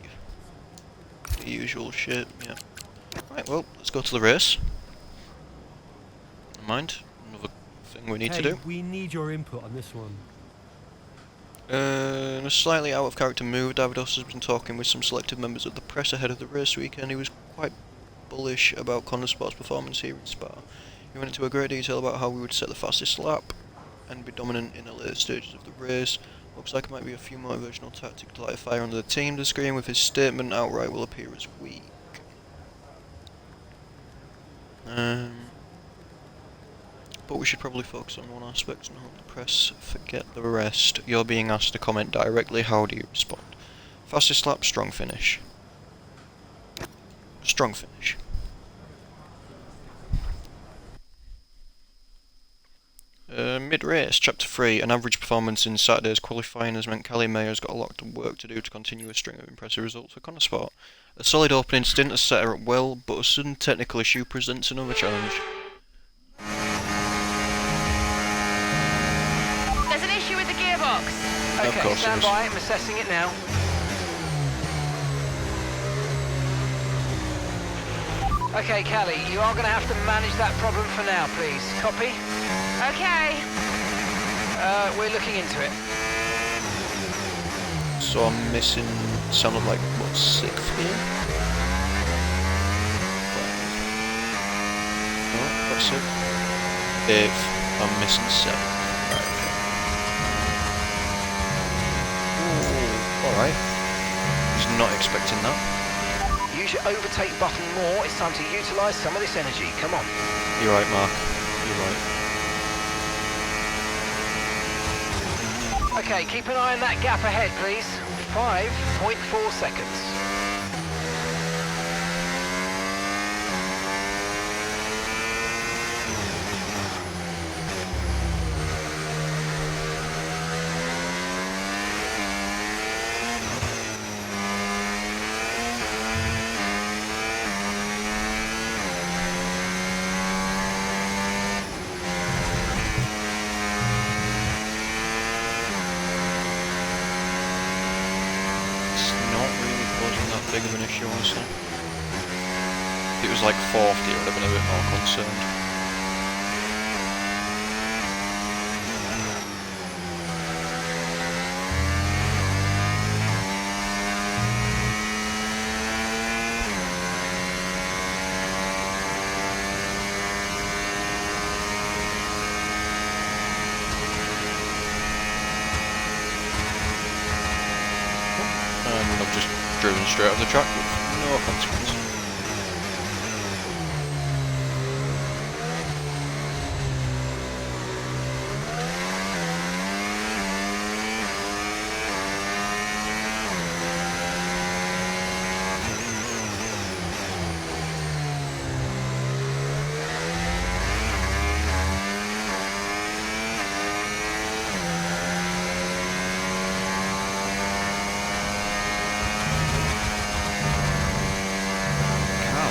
the usual shit, yeah. Right, well, let's go to the race. Never mind. Another thing we need to do.
We need your input on this one.
In a slightly out of character move, Davidoff has been talking with some selected members of the press ahead of the race weekend. He was quite bullish about Connor Sport's performance here in Spa. He went into a great detail about how we would set the fastest lap and be dominant in the later stages of the race. Looks like it might be a few motivational tactics to light a fire under the team. Disagreeing with his statement outright will appear as weak. But we should probably focus on one aspect and hope the press forget the rest. You're being asked to comment directly. How do you respond? Fastest lap, strong finish. Strong finish. Mid-race, Chapter 3. An average performance in Saturday's qualifying has meant Callie Mayer's got a lot of work to do to continue a string of impressive results for Connor Sport. A solid opening stint has set her up well, but a sudden technical issue presents another challenge.
There's an issue with the gearbox. Okay, stand by. I'm assessing it now. Okay, Callie, you are going to have to manage that problem for now, please. Copy? Okay. We're looking into it.
So I'm missing, sounded like, what, 6th here? impressive. 8th, I'm missing 7th. Right, okay. Ooh, alright. Was not expecting that.
Use your overtake button more. It's time to utilise some of this energy. Come on.
You're right, Mark. You're right.
Okay, keep an eye on that gap ahead, please. 5.4 seconds.
Big of an issue, honestly. If it was like 40, I would have been a bit more concerned. And I've just driven straight off the track with no consequence.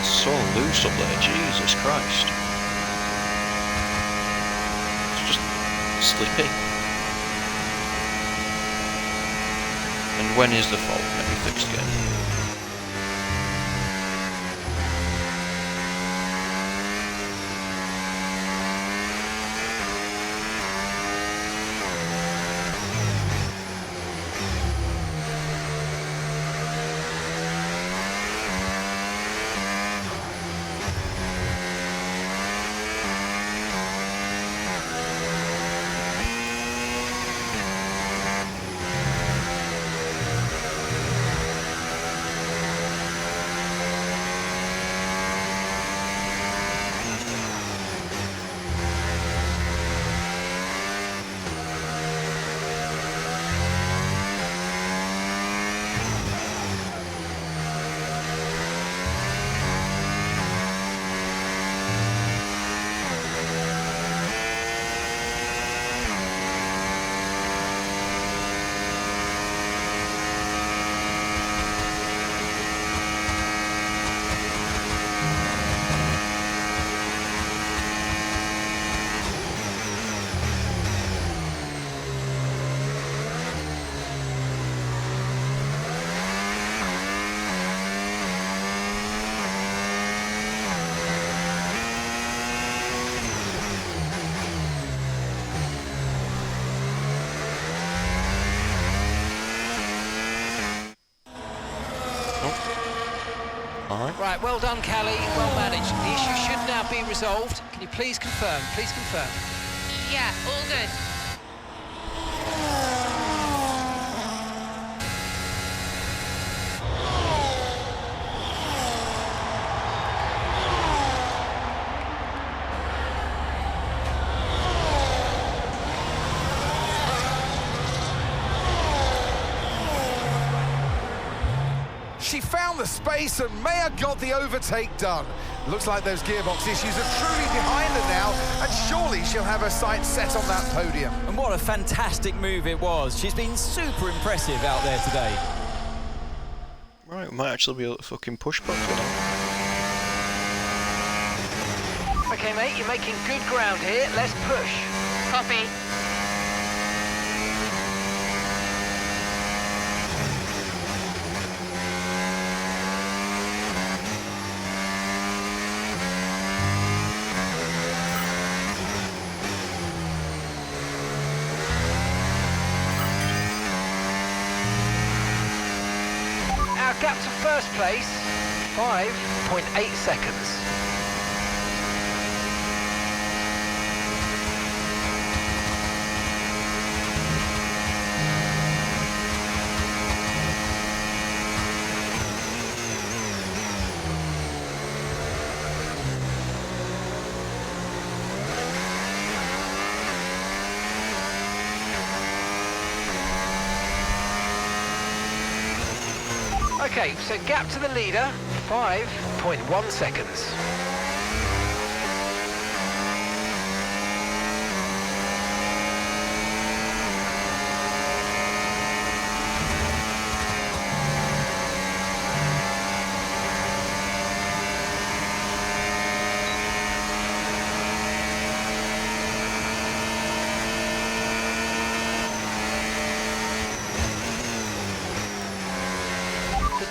So loose up there, Jesus Christ. It's just slippy. And when is the fault? Let me fix again.
Right, well done, Callie. Well managed. The issue should now be resolved. Can you please confirm? Please confirm.
Yeah, all good.
She found the space and Maya got the overtake done. Looks like those gearbox issues are truly behind her now, and surely she'll have her sights set on that podium.
And what a fantastic move it was. She's been super impressive out there today.
Right, we might actually be able to fucking push back for that.
Okay, mate, you're making good ground here. Let's push.
Copy.
Gap to first place, 5.8 seconds. Okay, so gap to the leader, 5.1 seconds.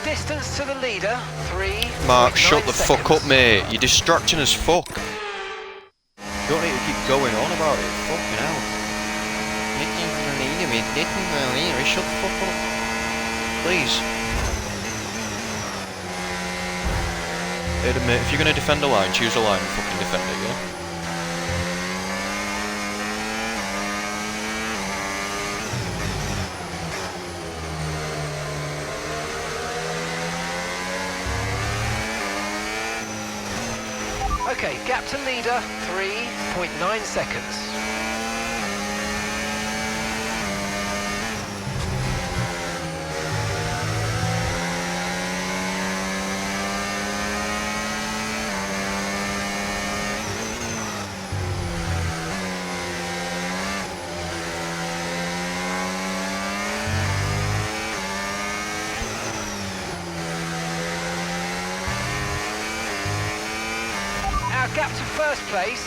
Distance to the leader, 3.
Mark, shut the
seconds.
fuck up, mate. You're distracting as fuck. You don't need to keep going on about it. Fucking hell. Shut the fuck up. Please. Hey, mate, if you're going to defend a line, choose a line and fucking defend it, yeah?
Okay, gap to leader, 3.9 seconds. Our gap to first place,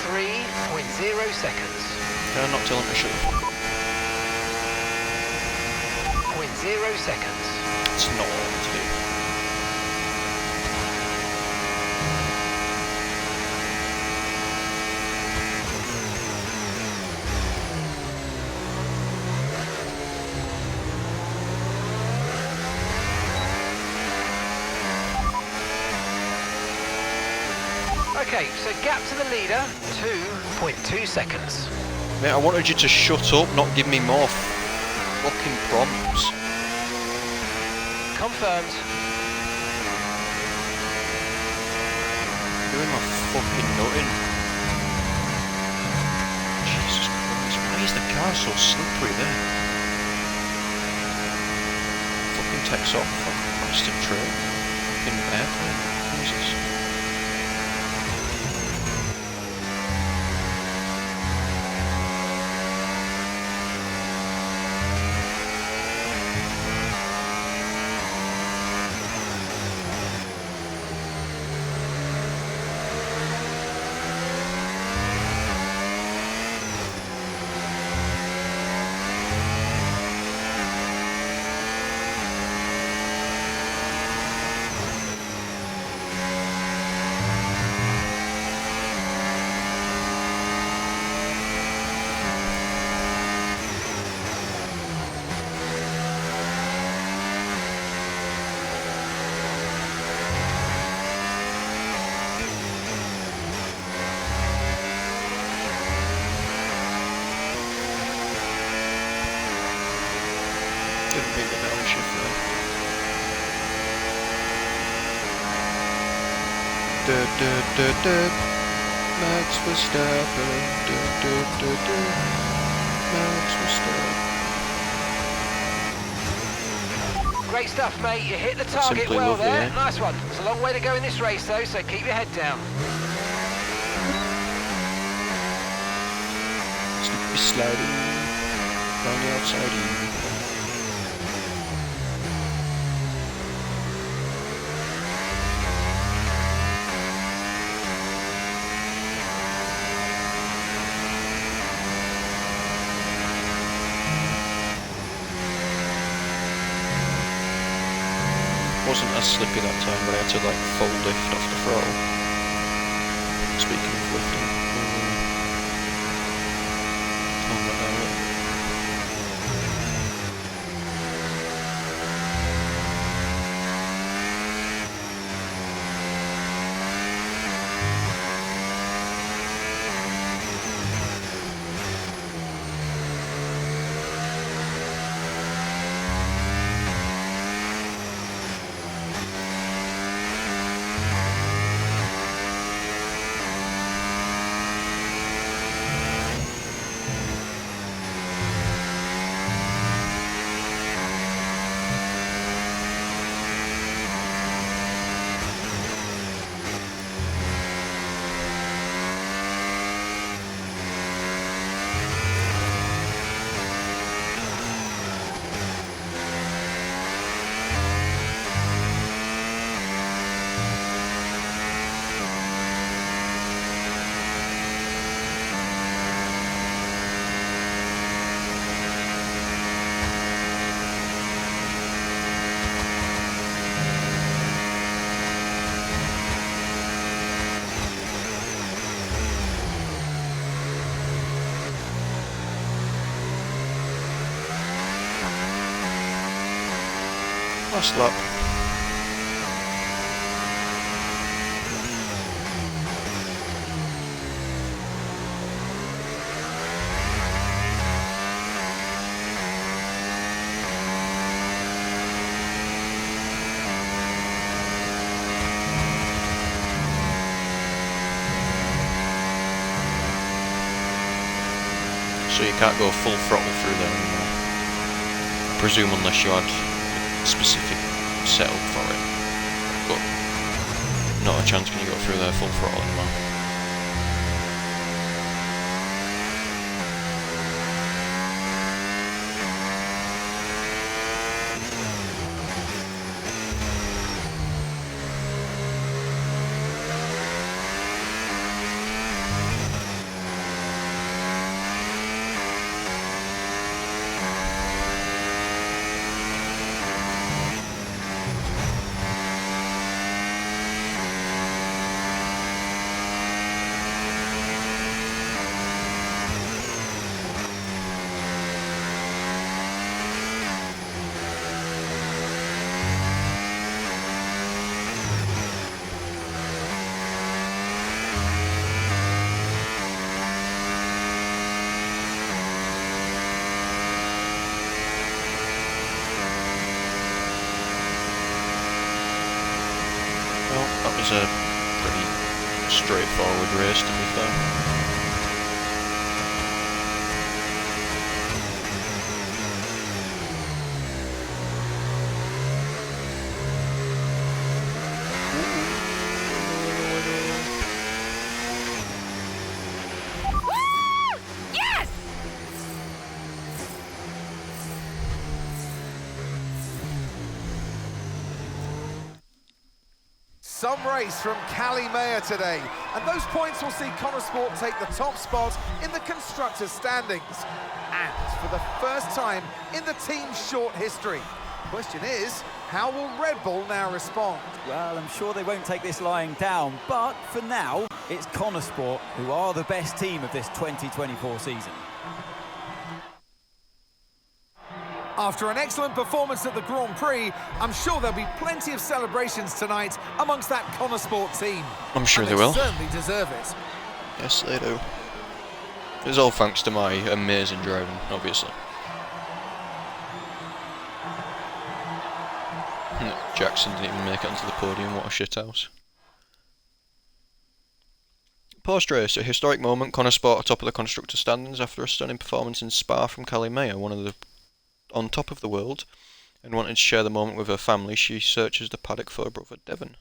3.0 seconds.
Can I not tell him to shut the fuck up?
0.0 seconds.
It's not what I want to do.
Okay, so gap to the leader, 2.2 seconds.
Mate, I wanted you to shut up, not give me more fucking prompts.
Confirmed.
Doing my fucking nutting. Jesus Christ, why is the car so slippery there? Fucking takes off like a bastard train. Fucking airplane. Jesus. Didn't mean the downshift there. Max Verstappen. Max Verstappen.
Great stuff, mate. You hit the target
Simply
well
lovely,
there.
eh?
Nice one. It's a long way to go in this race, though, so keep your head down.
Slippy sliding around the outside. Wasn't as slippy that time, but I had to like full lift off the throttle. Speaking of lifting, calm that down a little. Last lap. So you can't go full throttle through there anymore. I presume unless you had a specific setup for it. But not a chance can you go through there full throttle anymore. That was a pretty straightforward race, to be fair.
Yes!
Some race from Cali Mayer today, and those points will see Connosport take the top spot in the constructors' standings. And for the first time in the team's short history. Question is, how will Red Bull now respond?
Well, I'm sure they won't take this lying down, but for now, it's Connosport who are the best team of this 2024 season.
After an excellent performance at the Grand Prix, I'm sure there'll be plenty of celebrations tonight amongst that Connosport team.
I'm sure
and
they will.
Certainly deserve it.
Yes, they do. It's all thanks to my amazing driving, obviously. Jackson didn't even make it onto the podium, what a shithouse. Post-race, a historic moment. Connosport are top of the constructor standings after a stunning performance in Spa from Cali Mayer, one of the on top of the world, and wanting to share the moment with her family. She searches the paddock for her brother Devon.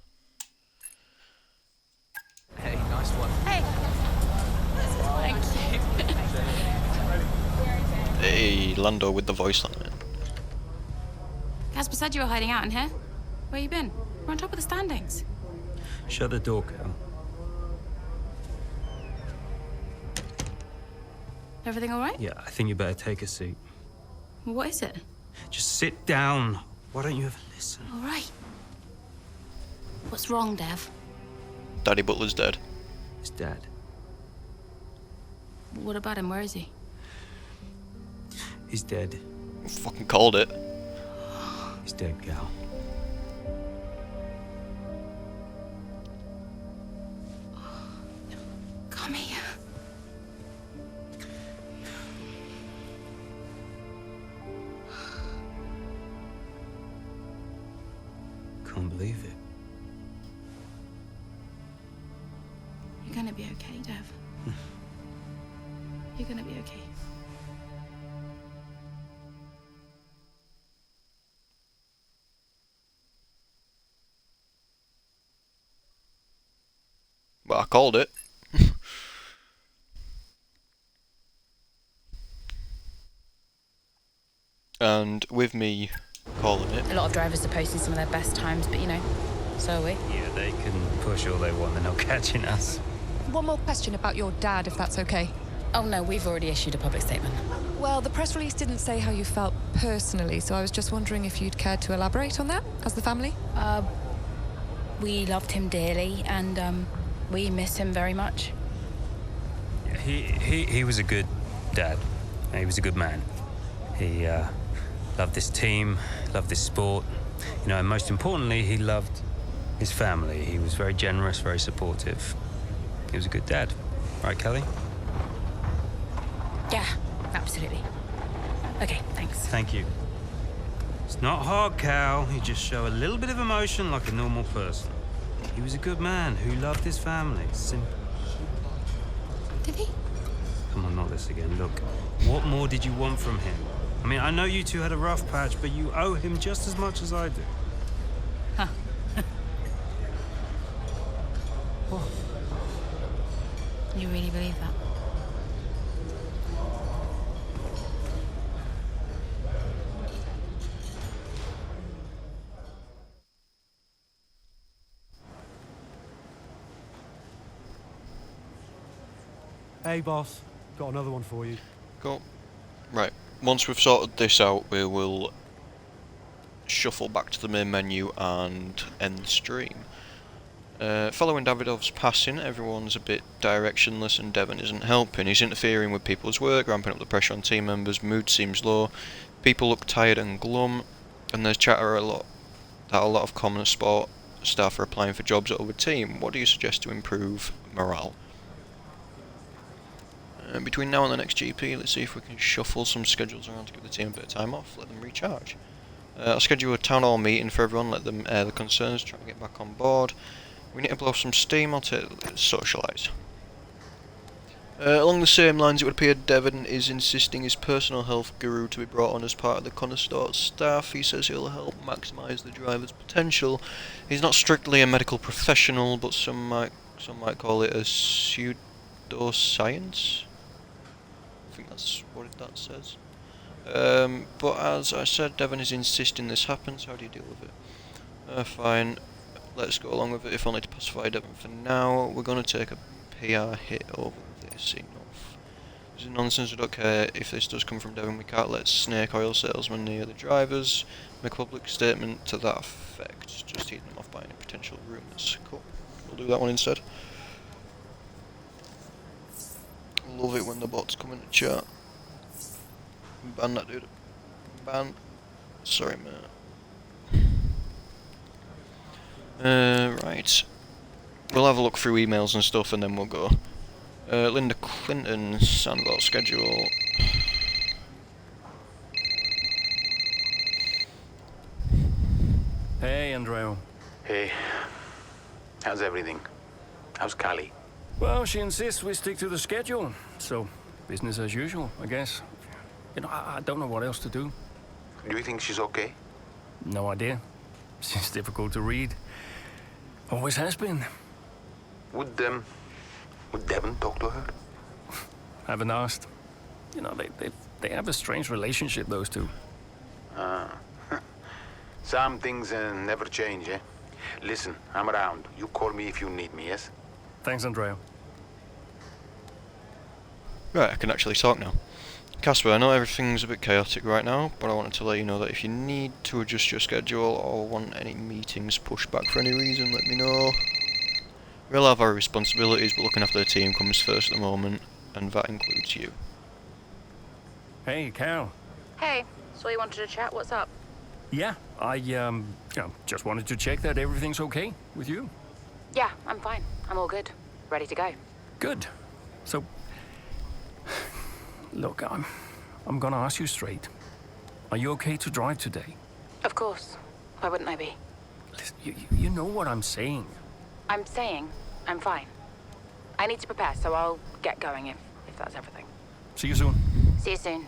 Hey, nice one.
Hey. Thank you.
Hey, Lando with the voice line.
Casper said you were hiding out in here. Where you been? We're on top of the standings.
Shut the door, Cal.
Everything all right?
Yeah, I think you better take a seat.
What is it?
Just sit down. Why don't you ever listen?
All right. What's wrong, Dev?
Daddy Butler's dead.
His dad.
What about him? Where is he?
He's dead.
Fucking called it.
He's dead, Cal.
Come here.
Can't believe it.
You're gonna be okay, Dev. You're gonna be okay.
But I called it. And with me calling it.
A lot of drivers are posting some of their best times, but you know, so are we.
Yeah, they can push all they want. They're not catching us.
One more question about your dad, if that's okay.
Oh no, we've already issued a public statement.
Well, the press release didn't say how you felt personally, so I was just wondering if you'd care to elaborate on that, as the family?
We loved him dearly, and we miss him very much.
Yeah, he was a good dad. He was a good man. He loved this team, loved this sport. You know, and most importantly, he loved his family. He was very generous, very supportive. He was a good dad. Right, Kelly?
Yeah, absolutely. Okay, thanks.
Thank you. It's not hard, Cal. You just show a little bit of emotion like a normal person. He was a good man who loved his family. Simple.
Did he?
Come on, not this again. Look, what more did you want from him? I mean, I know you two had a rough patch, but you owe him just as much as I do.
Huh.
What?
You really believe that?
Hey, boss. Got another one for you.
Cool. Right. Once we've sorted this out, we will shuffle back to the main menu and end the stream. Following Davidov's passing, everyone's a bit directionless and Devon isn't helping. He's interfering with people's work, ramping up the pressure on team members, mood seems low, people look tired and glum, and there's chatter that a lot of common sport staff are applying for jobs at other team. What do you suggest to improve morale? Between now and the next GP, let's see if we can shuffle some schedules around to give the team a bit of time off, let them recharge. I'll schedule a town hall meeting for everyone, let them air the concerns, try to get back on board. We need to blow off some steam, I'll socialise. Along the same lines, it would appear Devon is insisting his personal health guru to be brought on as part of the Connorstort's staff. He says he'll help maximise the driver's potential. He's not strictly a medical professional, but some might call it a pseudoscience. I think that's what that says. But as I said, Devon is insisting this happens. How do you deal with it? Fine. Let's go along with it, if only to pacify Devon for now. We're going to take a PR hit over this enough. This is nonsense, we don't care if this does come from Devon. We can't let snake oil salesmen near the drivers. Make a public statement to that effect. Just heat them off by any potential rumours. Cool. We'll do that one instead. Love it when the bots come in the chat. Ban that dude. Ban. Sorry, man. Right. We'll have a look through emails and stuff and then we'll go. Linda Clinton, Sandville schedule.
Hey, Andreo.
Hey. How's everything? How's Callie?
Well, she insists we stick to the schedule, so business as usual, I guess. You know, I don't know what else to do.
Do you think she's okay?
No idea. She's difficult to read. Always has been.
Would Devon talk to her?
Haven't asked. You know, they have a strange relationship, those two.
Some things never change, eh? Listen, I'm around. You call me if you need me, yes?
Thanks, Andrea.
Right, I can actually talk now. Casper, I know everything's a bit chaotic right now, but I wanted to let you know that if you need to adjust your schedule or want any meetings pushed back for any reason, let me know. We'll have our responsibilities, but looking after the team comes first at the moment, and that includes you.
Hey, Cal.
Hey, so you wanted to chat? What's up?
Yeah, I, just wanted to check that everything's okay with you.
Yeah, I'm fine. I'm all good. Ready to go.
Good. So, look, I'm gonna ask you straight. Are you okay to drive today?
Of course. Why wouldn't I be?
Listen, you know what I'm saying.
I'm saying I'm fine. I need to prepare, so I'll get going if that's everything.
See you soon.
See you soon.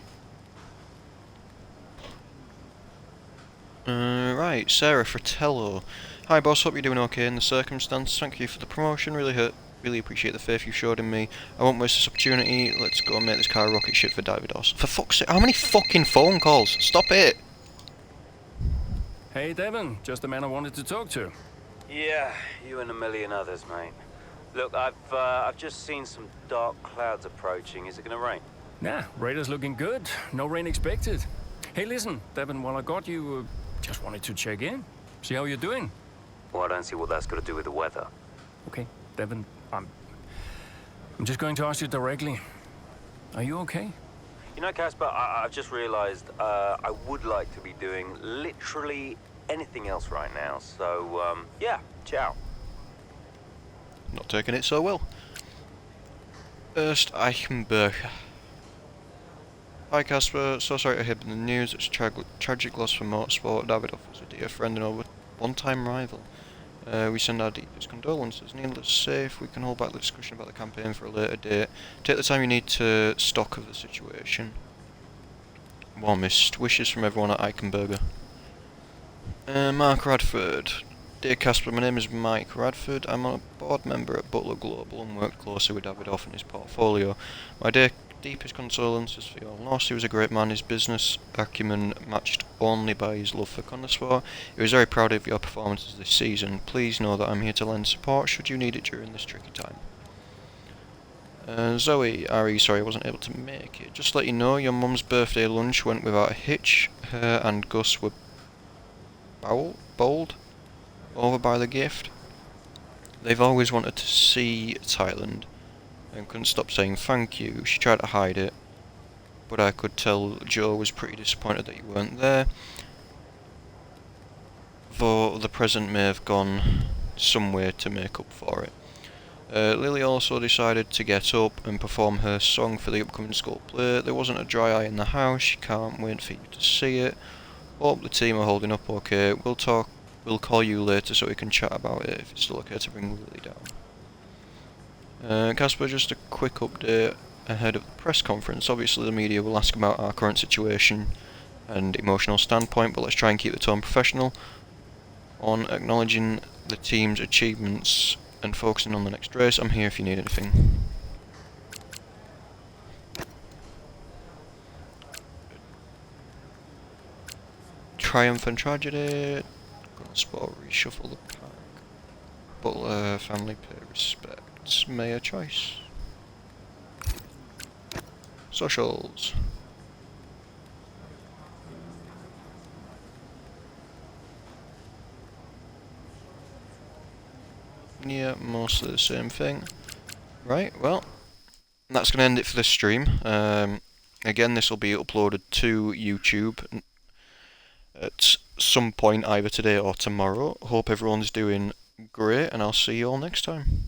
Right, Sarah Fratello. Hi boss, hope you're doing okay in the circumstance. Thank you for the promotion, really appreciate the faith you showed in me. I won't waste this opportunity, let's go and make this car rocket ship for Davidos. For fuck's sake, how many fucking phone calls? Stop it!
Hey Devon, just the man I wanted to talk to.
Yeah, you and a million others, mate. Look, I've just seen some dark clouds approaching. Is it gonna rain?
Nah, radar's looking good. No rain expected. Hey, listen, Devon, while I got you, just wanted to check in. See how you're doing.
Well, I don't see what that's got to do with the weather.
Okay, Devon, I'm just going to ask you directly. Are you okay?
You know, Casper, I've just realized I would like to be doing literally
anything else right now. So, yeah, ciao.
Not taking it so well. Erst Eichenberger. Hi Casper, so sorry to hear the news. It's a tragic loss for motorsport. Davidoff was a dear friend and a one-time rival. We send our deepest condolences. Needless to say, if we can hold back the discussion about the campaign for a later date, take the time you need to stock of the situation. Warmest wishes from everyone at Eichenberger. Mark Radford. Dear Casper, my name is Mike Radford. I'm a board member at Butler Global and work closely with Davidoff and his portfolio. My deepest condolences for your loss. He was a great man, his business acumen matched only by his love for connoisseur. He was very proud of your performances this season. Please know that I'm here to lend support should you need it during this tricky time. Zoe, sorry I wasn't able to make it. Just to let you know, your mum's birthday lunch went without a hitch. Her and Gus were bowled over by the gift. They've always wanted to see Thailand and couldn't stop saying thank you. She tried to hide it, but I could tell Joe was pretty disappointed that you weren't there. Though the present may have gone some way to make up for it. Lily also decided to get up and perform her song for the upcoming school play. There wasn't a dry eye in the house. She can't wait for you to see it. Hope the team are holding up okay. We'll call you later so we can chat about it if it's still okay to bring Lily down. Casper, just a quick update ahead of the press conference. Obviously the media will ask about our current situation and emotional standpoint, but let's try and keep the tone professional on acknowledging the team's achievements and focusing on the next race. I'm here if you need anything. Triumph and tragedy. Sport reshuffle the pack. Butler family pay respects. Mayor choice. Socials. Yeah, mostly the same thing. Right, well, that's going to end it for this stream. Again, this will be uploaded to YouTube at some point either today or tomorrow. Hope everyone's doing great, and I'll see you all next time.